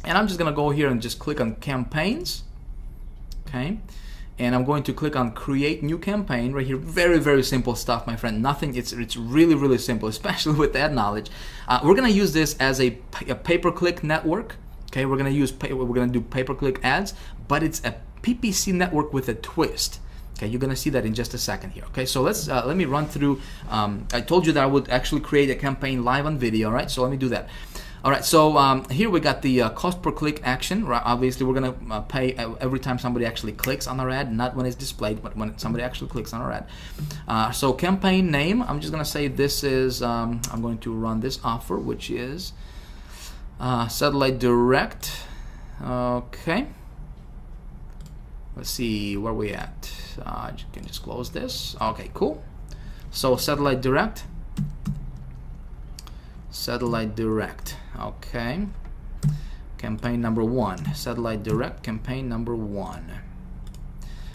And I'm just gonna go here and just click on campaigns, okay? And I'm going to click on create new campaign right here. Very, very simple stuff, my friend. Nothing, it's really, really simple, especially with ad knowledge. We're gonna use this as a pay-per-click network. Okay, we're gonna do pay-per-click ads, but it's a PPC network with a twist. Okay, you're gonna see that in just a second here. Okay, so let me run through. I told you that I would actually create a campaign live on video, right? So let me do that. All right, so here we got the cost per click action. Right? Obviously, we're gonna pay every time somebody actually clicks on our ad, not when it's displayed, but when somebody actually clicks on our ad. So campaign name, I'm just gonna say this is. I'm going to run this offer, which is. Satellite Direct. Okay. Let's see where we at. You can just close this. Okay, cool. So Satellite Direct. Satellite Direct. Okay. Campaign number 1. Satellite Direct. Campaign number 1.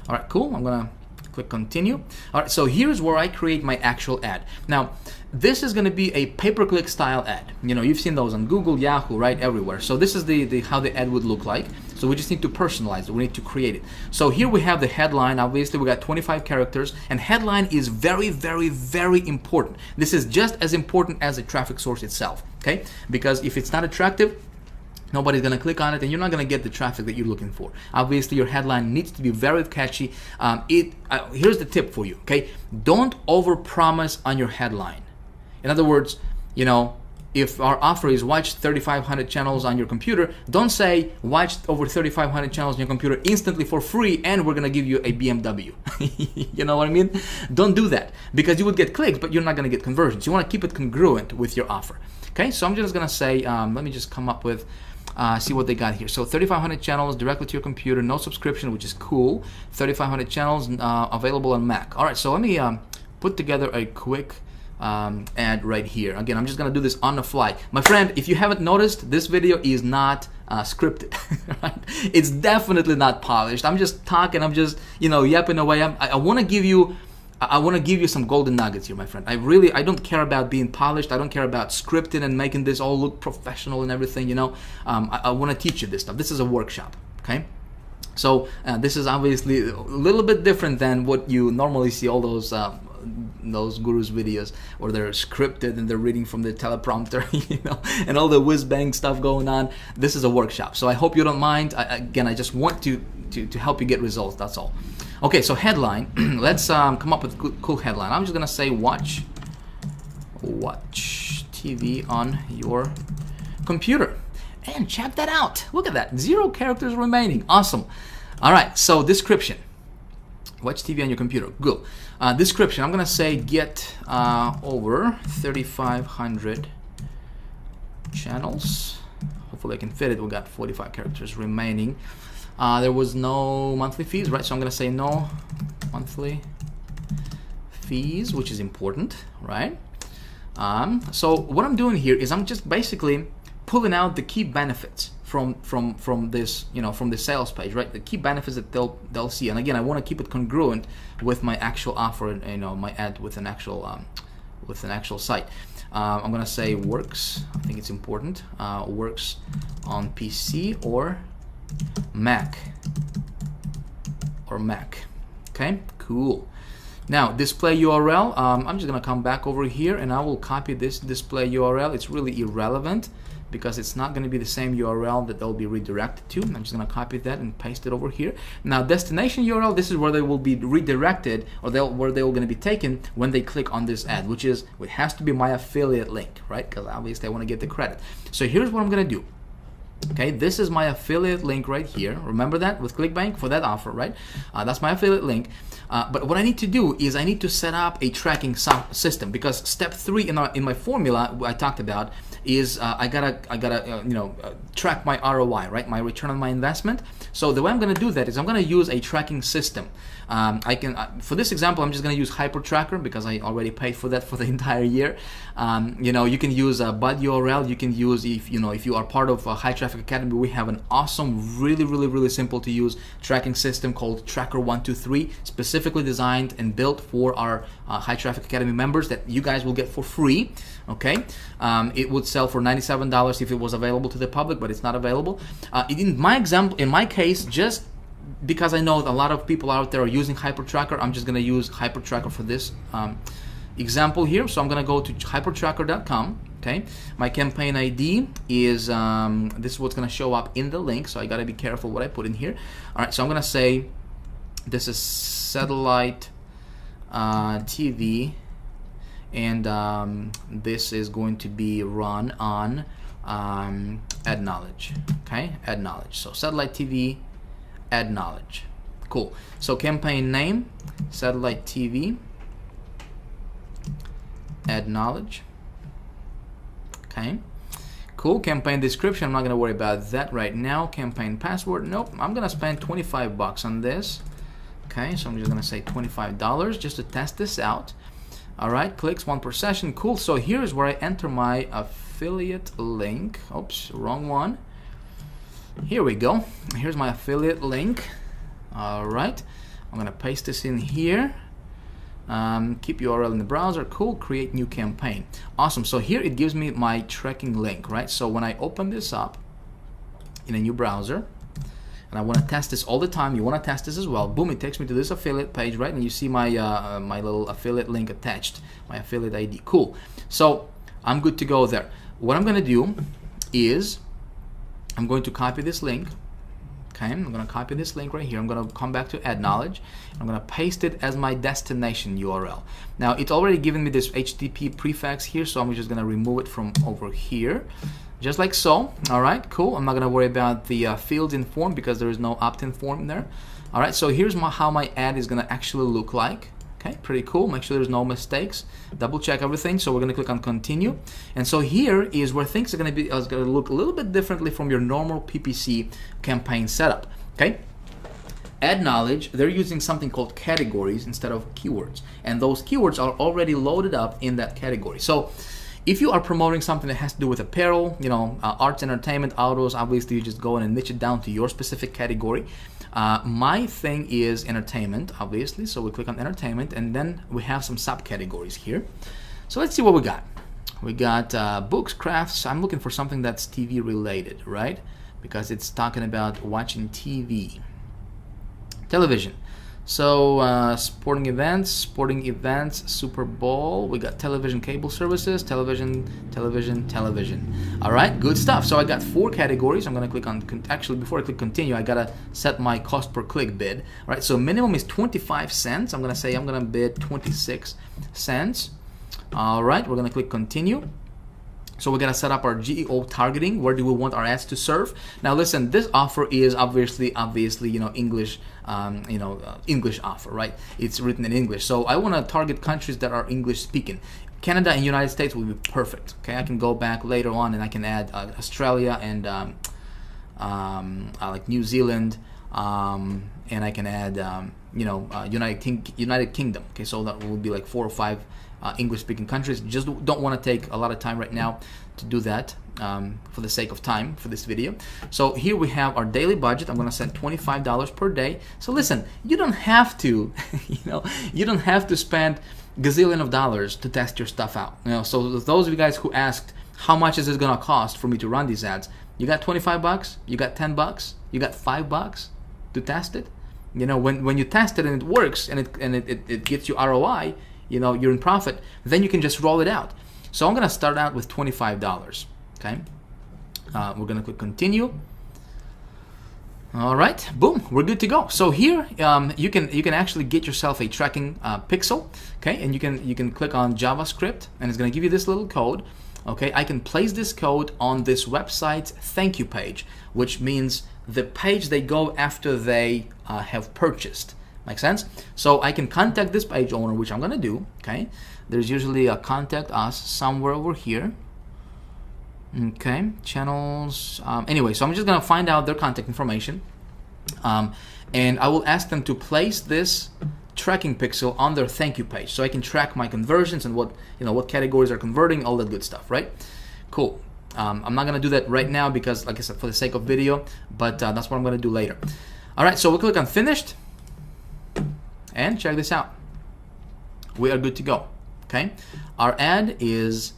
All right, cool. I'm gonna click continue. All right, so here's where I create my actual ad. Now, this is going to be a pay-per-click style ad. You know, you've seen those on Google, Yahoo, right, everywhere. So this is the how the ad would look like. So we just need to personalize it. We need to create it. So here we have the headline. Obviously, we got 25 characters, and headline is very, very, very important. This is just as important as the traffic source itself. Okay, because if it's not attractive, nobody's gonna click on it, and you're not gonna get the traffic that you're looking for. Obviously, your headline needs to be very catchy. Here's the tip for you. Okay, don't overpromise on your headline. In other words, you know, if our offer is watch 3,500 channels on your computer, don't say watch over 3,500 channels on your computer instantly for free, and we're gonna give you a BMW. You know what I mean? Don't do that, because you would get clicks, but you're not gonna get conversions. You wanna keep it congruent with your offer. Okay, so I'm just gonna say, let me just come up with. See what they got here. So 3,500 channels directly to your computer, no subscription, which is cool. 3,500 channels available on Mac. All right, so let me put together a quick ad right here. Again, I'm just gonna do this on the fly. My friend, if you haven't noticed, this video is not scripted. Right? It's definitely not polished. I'm just talking, I'm just, you know, yapping away. I wanna give you some golden nuggets here, my friend. I don't care about being polished. I don't care about scripting and making this all look professional and everything, you know. I want to teach you this stuff. This is a workshop, okay? So this is obviously a little bit different than what you normally see all those gurus videos where they're scripted and they're reading from the teleprompter, you know, and all the whiz-bang stuff going on. This is a workshop, so I hope you don't mind. Again, I just want to help you get results, that's all. Okay, so headline. Let's come up with a cool headline. I'm just gonna say watch TV on your computer, and check that out. Look at that, 0 characters remaining. Awesome. All right, so description. Watch TV on your computer. Good. Description. I'm gonna say get over 3,500 channels. Hopefully I can fit it. We got 45 characters remaining. There was no monthly fees, right? So I'm gonna say no monthly fees, which is important, right? So what I'm doing here is I'm just basically pulling out the key benefits from this, you know, from the sales page, right? The key benefits that they'll see. And again, I want to keep it congruent with my actual offer, and, you know, my ad with an actual site. I'm gonna say works. I think it's important. Works on PC or Mac. Okay, cool. Now display URL. I'm just gonna come back over here and I will copy this display URL. It's really irrelevant because it's not gonna be the same URL that they'll be redirected to. I'm just gonna copy that and paste it over here. Now destination URL, this is where they will be redirected, or where they will gonna be taken when they click on this ad, which has to be my affiliate link, right? Because obviously I wanna get the credit. So here's what I'm gonna do. Okay, this is my affiliate link right here. Remember that with ClickBank for that offer, right? That's my affiliate link. But what I need to do is I need to set up a tracking system, because step 3 in my formula I talked about is I gotta track my ROI, right? My return on my investment. So the way I'm gonna do that is I'm gonna use a tracking system. For this example, I'm just gonna use HyperTracker because I already paid for that for the entire year. You can use Bud URL. You can use if you are part of high traffic Traffic Academy, we have an awesome, really simple to use tracking system called Tracker123, specifically designed and built for our High Traffic Academy members that you guys will get for free. Okay, it would sell for $97 if it was available to the public, but it's not available. In my case, just because I know that a lot of people out there are using HyperTracker, I'm just going to use HyperTracker for this example here. So I'm going to go to hypertracker.com. Okay, my campaign ID is this is what's going to show up in the link, so I got to be careful what I put in here. All right, so I'm going to say this is satellite TV, and this is going to be run on Ad Knowledge. Okay, Ad Knowledge. So satellite TV, Ad Knowledge. Cool. So campaign name, satellite TV, Ad Knowledge. Okay, cool. Campaign description, I'm not going to worry about that right now. Campaign password, nope. I'm going to spend 25 bucks on this. Okay, so I'm just going to say $25 just to test this out. All right, clicks 1 per session. Cool. So here's where I enter my affiliate link. Oops, wrong one. Here we go. Here's my affiliate link. All right, I'm going to paste this in here. Keep URL in the browser. Cool. Create new campaign. Awesome. So here it gives me my tracking link, right? So when I open this up in a new browser, and I want to test this all the time, you want to test this as well. Boom! It takes me to this affiliate page, right? And you see my my little affiliate link attached, my affiliate ID. Cool. So I'm good to go there. What I'm going to do is I'm going to copy this link. Okay, I'm going to copy this link right here. I'm going to come back to Ad Knowledge. I'm going to paste it as my destination URL. Now, it's already given me this HTTP prefix here, so I'm just going to remove it from over here, just like so. All right, cool. I'm not going to worry about the fields in form because there is no opt-in form there. All right, so here's how my ad is going to actually look like. Okay, pretty cool. Make sure there's no mistakes. Double check everything. So we're going to click on continue. And so here is where things are going to look a little bit differently from your normal PPC campaign setup. Okay. Ad Knowledge, they're using something called categories instead of keywords. And those keywords are already loaded up in that category. So if you are promoting something that has to do with apparel, you know, arts, entertainment, autos, obviously you just go in and niche it down to your specific category. My thing is entertainment, obviously, so we click on entertainment, and then we have some subcategories here. So let's see what we got. We got books, crafts. I'm looking for something that's TV related, right? Because it's talking about watching TV. Television. So sporting events, Super Bowl. We got television, cable services, television. All right, good stuff. So I got 4 categories. I'm gonna click on, actually before I click continue, I gotta set my cost per click bid. All right, so minimum is 25 cents. I'm gonna say I'm gonna bid 26 cents. All right, we're gonna click continue. So we're gonna set up our GEO targeting. Where do we want our ads to serve? Now listen, this offer is obviously, you know, English, English offer, right? It's written in English. So I want to target countries that are English speaking. Canada and United States will be perfect. Okay, I can go back later on and I can add Australia and like New Zealand, and I can add United Kingdom. Okay, so that will be like 4 or 5 English-speaking countries. Just don't want to take a lot of time right now to do that for the sake of time for this video. So here we have our daily budget. I'm going to set $25 per day. So listen, you don't have to, you don't have to spend gazillion of dollars to test your stuff out. So those of you guys who asked how much is it going to cost for me to run these ads, you got 25 bucks, you got 10 bucks, you got 5 bucks to test it. When you test it and it works and it gets you ROI, you're in profit, then you can just roll it out. So I'm gonna start out with $25. Okay, we're gonna click continue. All right, boom, we're good to go. So here you can actually get yourself a tracking pixel. Okay, and you can click on JavaScript, and it's gonna give you this little code. Okay, I can place this code on this website's thank you page, which means the page they go after they have purchased. Make sense? So I can contact this page owner, which I'm gonna do. Okay, there's usually a contact us somewhere over here. Okay, channels. Anyway, so I'm just gonna find out their contact information, and I will ask them to place this tracking pixel on their thank you page, so I can track my conversions and what categories are converting, all that good stuff, right? Cool. I'm not gonna do that right now because, like I said, for the sake of video, but that's what I'm gonna do later. All right, so we'll click on finished, and check this out. We are good to go. Okay, our ad is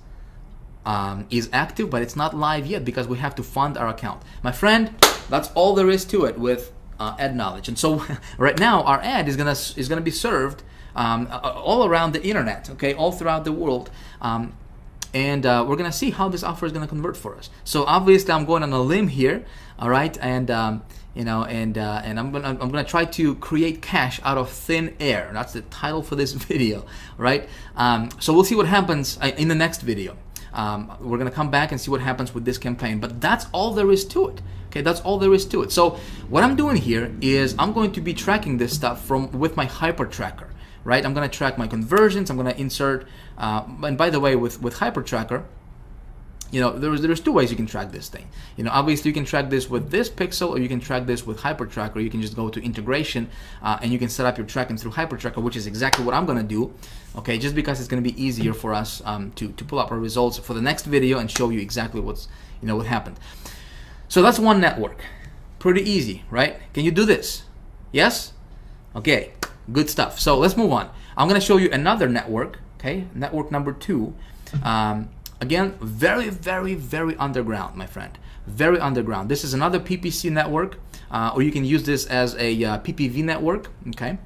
active, but it's not live yet because we have to fund our account. My friend, that's all there is to it with ad knowledge. And so right now our ad is gonna be served all around the internet, okay, all throughout the world. And we're gonna see how this offer is gonna convert for us. So obviously I'm going on a limb here, all right, and you know, and I'm gonna try to create cash out of thin air. That's the title for this video, right? So we'll see what happens in the next video. We're gonna come back and see what happens with this campaign, but that's all there is to it. Okay, that's all there is to it. So what I'm doing here is I'm going to be tracking this stuff with my Hyper Tracker, right? I'm gonna track my conversions. I'm gonna insert, and by the way, with Hyper Tracker, you know, there's two ways you can track this thing. You know, obviously you can track this with this pixel, or you can track this with Hyper Tracker. You can just go to integration and you can set up your tracking through Hyper Tracker, which is exactly what I'm gonna do. Okay, just because it's gonna be easier for us to pull up our results for the next video and show you exactly what happened. So that's one network. Pretty easy, right? Can you do this? Yes? Okay, good stuff. So let's move on. I'm gonna show you another network, okay? Network number 2. Again, very, very, very underground, my friend. Very underground. This is another PPC network, or you can use this as a PPV network, okay?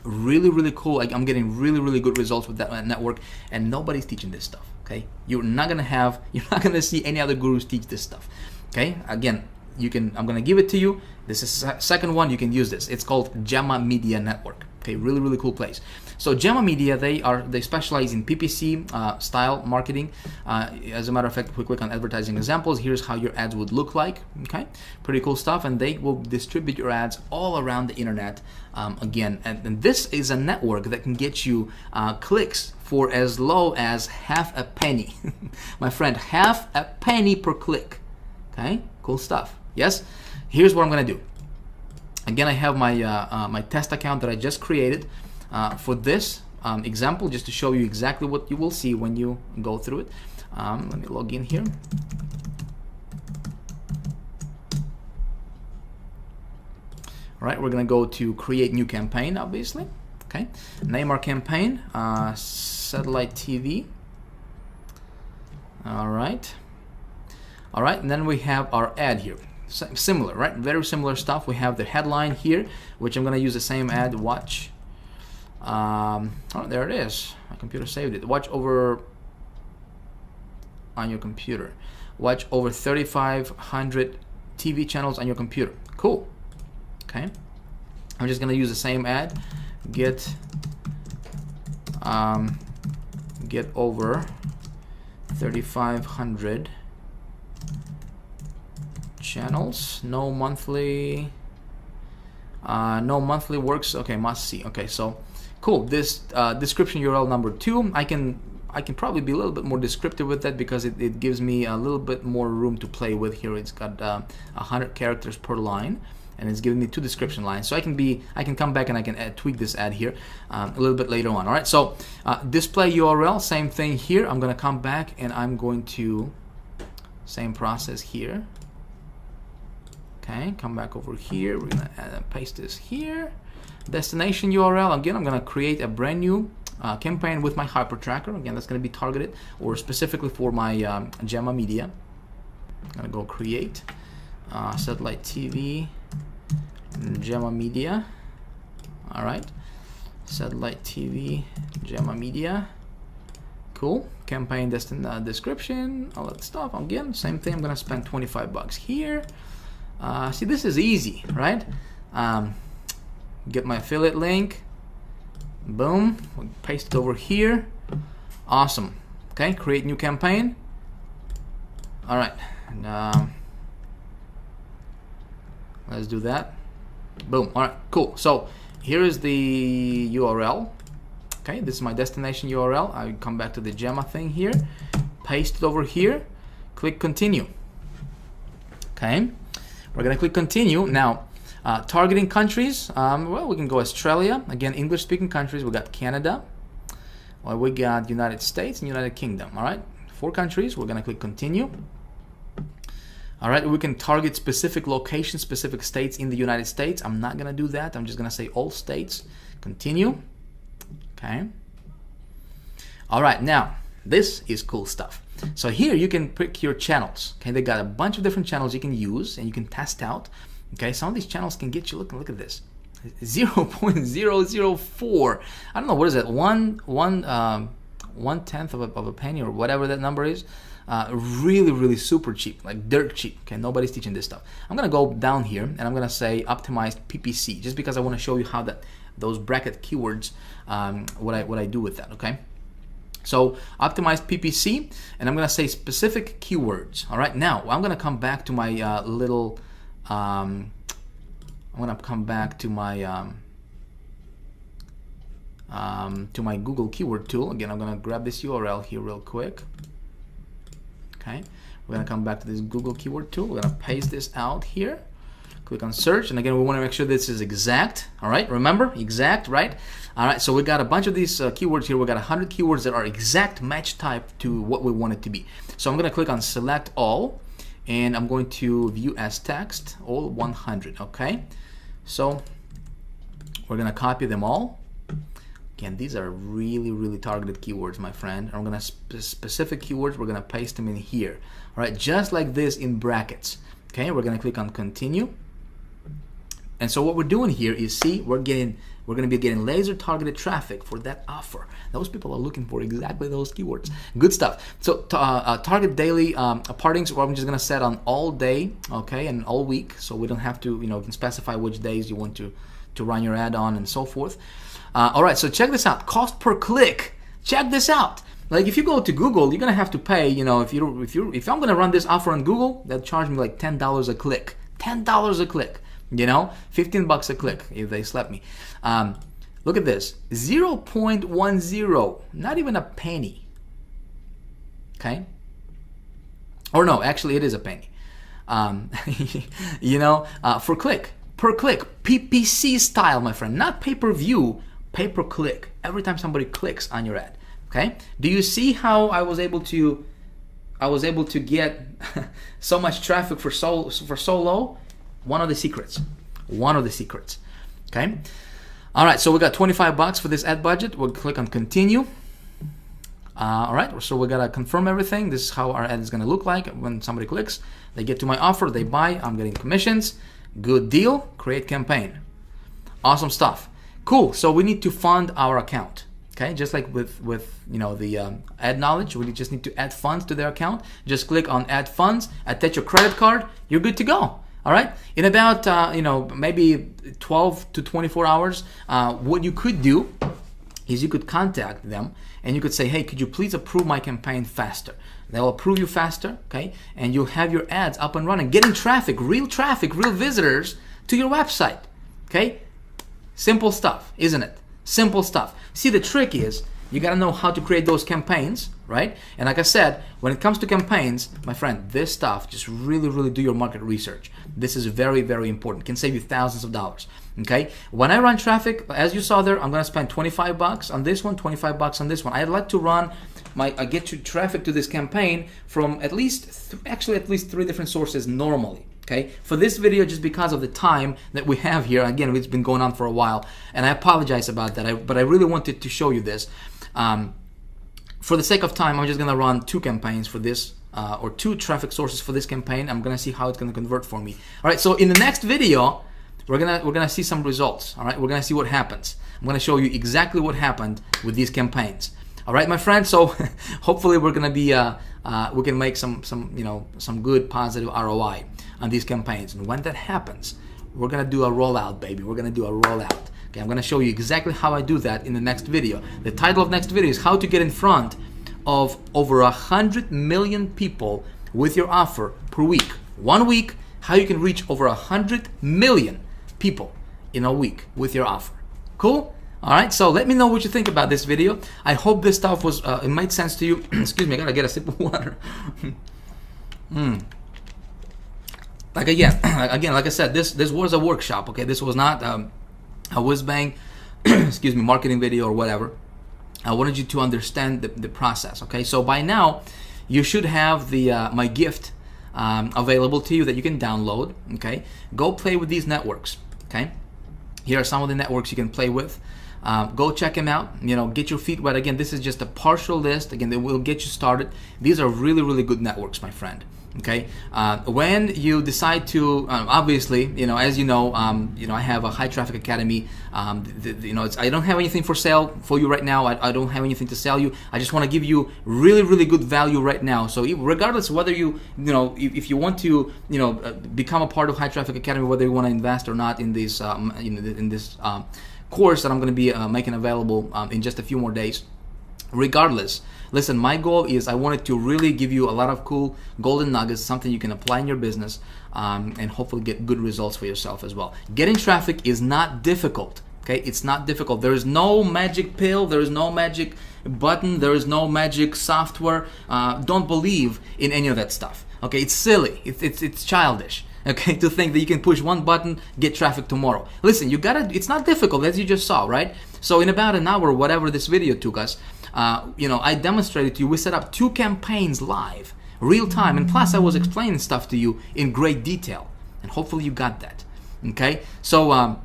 Really, really cool. Like, I'm getting really, really good results with that network, and nobody's teaching this stuff, okay? You're not gonna see any other gurus teach this stuff, okay? Again, I'm gonna give it to you. This is second one, you can use this. It's called Gemma Media Network. Okay, really, really cool place. So Gemma Media, they specialize in PPC style marketing. As a matter of fact, if we click on advertising examples, here's how your ads would look like. Okay, pretty cool stuff, and they will distribute your ads all around the internet. Again, and this is a network that can get you clicks for as low as half a penny. My friend, half a penny per click. Okay, cool stuff. Yes, here's what I'm gonna do. Again, I have my my test account that I just created for this example, just to show you exactly what you will see when you go through it. Let me log in here. All right, we're gonna go to create new campaign, obviously. Okay, name our campaign Satellite TV. All right, and then we have our ad here. Similar, right? Very similar stuff. We have the headline here, which I'm gonna use the same ad. Watch. Oh, there it is. My computer saved it. Watch over on your computer. Watch over 3,500 TV channels on your computer. Cool. Okay. I'm just gonna use the same ad. Get over 3,500 channels. No monthly works. Okay, must see. Okay, so cool. This description URL number 2, I can probably be a little bit more descriptive with that because it gives me a little bit more room to play with here. It's got 100 characters per line, and it's giving me 2 description lines. So I can come back and I can tweak this ad here a little bit later on. All right, so display URL, same thing here. I'm gonna come back and I'm going to same process here. Okay, come back over here. We're gonna paste this here. Destination URL. Again, I'm gonna create a brand new campaign with my Hyper Tracker. Again, that's gonna be targeted or specifically for my Gemma Media. I'm gonna go create Satellite TV Gemma Media. All right, Satellite TV Gemma Media. Cool. Campaign description, all that stuff. Again, same thing. I'm gonna spend $25 here. See, this is easy, right? Get my affiliate link. Boom. Paste it over here. Awesome. Okay, create new campaign. All right. And, let's do that. Boom. All right, cool. So here is the URL. Okay, this is my destination URL. I come back to the Gemma thing here. Paste it over here. Click continue. Okay. We're gonna click continue. Now, targeting countries, well, we can go Australia. Again, English-speaking countries. We got Canada. Well, we got United States and United Kingdom. All right, 4 countries. We're gonna click continue. All right, we can target specific locations, specific states in the United States. I'm not gonna do that. I'm just gonna say all states. Continue. Okay. All right, now this is cool stuff. So here you can pick your channels. Okay, they got a bunch of different channels you can use and you can test out. Okay, some of these channels can get you. Look at this, 0.004. I don't know, what is that? One tenth of a penny or whatever that number is. Really super cheap, like dirt cheap. Okay, nobody's teaching this stuff. I'm gonna go down here and I'm gonna say optimized PPC, just because I want to show you how those bracket keywords, what I do with that. Okay, so optimized PPC, and I'm gonna say specific keywords. All right, now I'm gonna come back to my I'm gonna come back to my Google keyword tool. Again, I'm gonna grab this URL here real quick. Okay, we're gonna come back to this Google keyword tool. We're gonna paste this out here. Click on search, and again, we want to make sure this is exact. All right, remember, exact, right? All right, so we got a bunch of these keywords here. We got 100 keywords that are exact match type to what we want it to be. So I'm gonna click on select all, and I'm going to view as text, all 100. Okay, so we're gonna copy them all. Again, these are really targeted keywords, my friend. I'm gonna specific keywords, we're gonna paste them in here. All right, just like this in brackets. Okay, we're gonna click on continue. And so what we're doing here is, see, we're gonna be getting laser targeted traffic for that offer. Those people are looking for exactly those keywords. Good stuff. So target daily partings, or I'm just gonna set on all day, okay, and all week, so we don't have to, you can specify which days you want to run your ad on and so forth. All right, so check this out. Cost per click. Check this out. Like if you go to Google, you're gonna have to pay. If I'm gonna run this offer on Google, they'll charge me like $10 a click. $10 a click. 15 bucks a click if they slap me. Look at this. 0.10. Not even a penny. Okay. Or no, actually it is a penny. For click. Per click, PPC style, my friend, not pay-per-view, pay-per-click. Every time somebody clicks on your ad, okay? Do you see how I was able to get so much traffic for so low? One of the secrets, okay? All right, so we got 25 bucks for this ad budget. We'll click on continue. All right, so we gotta confirm everything. This is how our ad is gonna look like when somebody clicks. They get to my offer, they buy, I'm getting commissions. Good deal. Create campaign. Awesome stuff. Cool. So we need to fund our account. Okay, just like with the ad knowledge, we just need to add funds to their account. Just click on add funds, attach your credit card. You're good to go. All right. In about maybe 12 to 24 hours, what you could do is you could contact them and you could say, hey, could you please approve my campaign faster? They'll approve you faster, okay? And you'll have your ads up and running, getting traffic, real visitors to your website, okay? Simple stuff, isn't it? Simple stuff. See, the trick is you gotta know how to create those campaigns, right? And like I said, when it comes to campaigns, my friend, this stuff, just really do your market research. This is very important. It can save you thousands of dollars, okay? When I run traffic, as you saw there, I'm gonna spend 25 bucks on this one, 25 bucks on this one. I'd like to run I get to traffic to this campaign from at least 3 different sources normally. Okay, for this video, just because of the time that we have here, again, it's been going on for a while, and I apologize about that, but I really wanted to show you this. For the sake of time, I'm just gonna run 2 campaigns for this, or 2 traffic sources for this campaign. I'm gonna see how it's gonna convert for me. All right, so in the next video, we're gonna see some results. All right, we're gonna see what happens. I'm gonna show you exactly what happened with these campaigns. All right, my friends. So hopefully we're gonna be we can make some good positive ROI on these campaigns. And when that happens, we're gonna do a rollout, baby. We're gonna do a rollout. Okay, I'm gonna show you exactly how I do that in the next video. The title of next video is how to get in front of over 100 million people with your offer per week. 1 week, how you can reach over 100 million people in a week with your offer. Cool? All right, so let me know what you think about this video. I hope this stuff was it made sense to you. Excuse me, I gotta get a sip of water. Like I said, this was a workshop. Okay, this was not a whiz bang, excuse me, marketing video or whatever. I wanted you to understand the process. Okay, so by now you should have the my gift available to you that you can download. Okay, go play with these networks. Okay, here are some of the networks you can play with. Go check them out. You know, get your feet wet. Again, this is just a partial list. Again, they will get you started. These are really, really good networks, my friend. Okay, when you decide to, obviously, you know, as you know, I have a High Traffic Academy. You know, I don't have anything for sale for you right now. I don't have anything to sell you. I just want to give you really, really good value right now. So regardless of whether if you want to, become a part of High Traffic Academy, whether you want to invest or not in this, in this course that I'm going to be making available in just a few more days. Regardless, listen, my goal is I wanted to really give you a lot of cool golden nuggets, something you can apply in your business, and hopefully get good results for yourself as well. Getting traffic is not difficult. Okay, it's not difficult. There is no magic pill. There is no magic button. There is no magic software. Don't believe in any of that stuff. Okay, it's silly. It's childish. Okay, to think that you can push one button, get traffic tomorrow. Listen, it's not difficult, as you just saw, right? So in about an hour, whatever this video took us, I demonstrated to you, we set up 2 campaigns live, real time, and plus I was explaining stuff to you in great detail, and hopefully you got that. Okay, so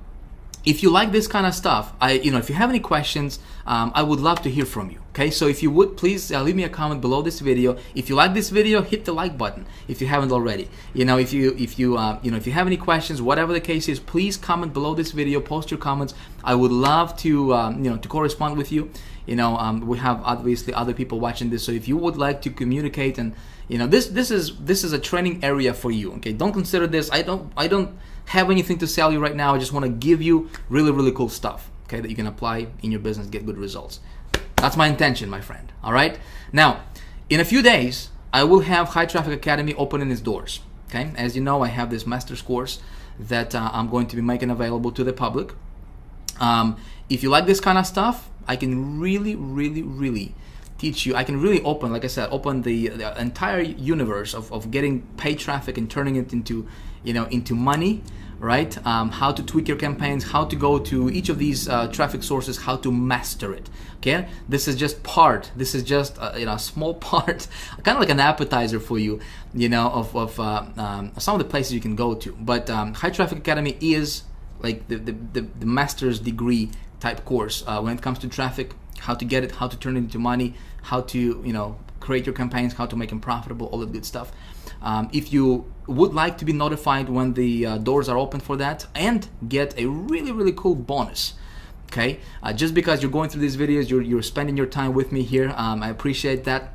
if you like this kind of stuff, if you have any questions, I would love to hear from you. Okay, so if you would, please leave me a comment below this video. If you like this video, hit the like button if you haven't already. If you have any questions, whatever the case is, please comment below this video. Post your comments. I would love to to correspond with you. We have obviously other people watching this, so if you would like to communicate, and this is a training area for you. Okay, don't consider this. I don't have anything to sell you right now. I just want to give you really, really cool stuff, okay, that you can apply in your business, get good results. That's my intention, my friend. All right. Now, in a few days, I will have High Traffic Academy opening its doors. Okay, as you know, I have this master's course that I'm going to be making available to the public. If you like this kind of stuff, I can really, really, really teach you. I can really open, like I said, open the entire universe of getting paid traffic and turning it into, into money, right? How to tweak your campaigns, how to go to each of these traffic sources, how to master it. Okay, this is just part. This is just a small part, kind of like an appetizer for you, of some of the places you can go to. But High Traffic Academy is like the master's degree type course when it comes to traffic, how to get it, how to turn it into money, how to create your campaigns, how to make them profitable, all that good stuff. If you would like to be notified when the doors are open for that and get a really, really cool bonus, okay, just because you're going through these videos, you're spending your time with me here, I appreciate that.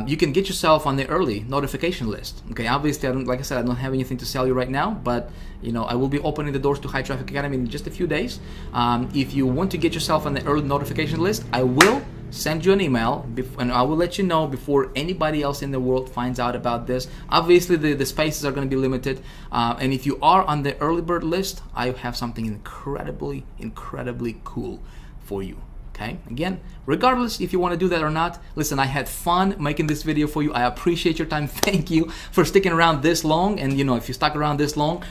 You can get yourself on the early notification list. Okay, obviously, like I said, I don't have anything to sell you right now, but I will be opening the doors to High Traffic Academy in just a few days. If you want to get yourself on the early notification list, I will send you an email, and I will let you know before anybody else in the world finds out about this. Obviously, the spaces are going to be limited, and if you are on the early bird list, I have something incredibly, incredibly cool for you. Okay, again, regardless if you want to do that or not, listen, I had fun making this video for you. I appreciate your time. Thank you for sticking around this long. And if you stuck around this long,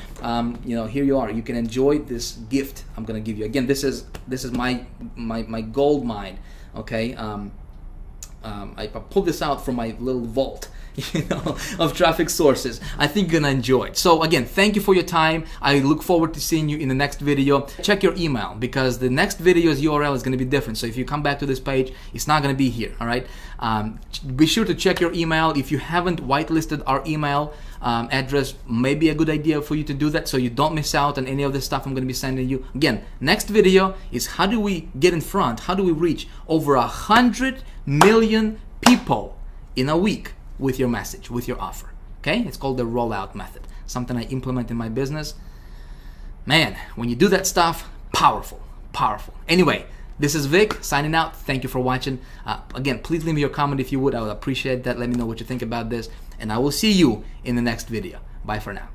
here you are. You can enjoy this gift I'm gonna give you. Again, this is my gold mine. Okay, I pulled this out from my little vault, of traffic sources. I think you're gonna enjoy it. So again, thank you for your time. I look forward to seeing you in the next video. Check your email, because the next video's URL is gonna be different. So if you come back to this page, it's not gonna be here, all right? Be sure to check your email. If you haven't whitelisted our email address, maybe a good idea for you to do that so you don't miss out on any of the stuff I'm gonna be sending you. Again, next video is how do we get in front, how do we reach over 100 million people in a week with your message, with your offer. Okay, it's called the rollout method, something I implement in my business. Man, when you do that stuff, powerful. Anyway, this is Vic signing out. Thank you for watching. Again, please leave me your comment if you would. I would appreciate that. Let me know what you think about this, and I will see you in the next video. Bye for now.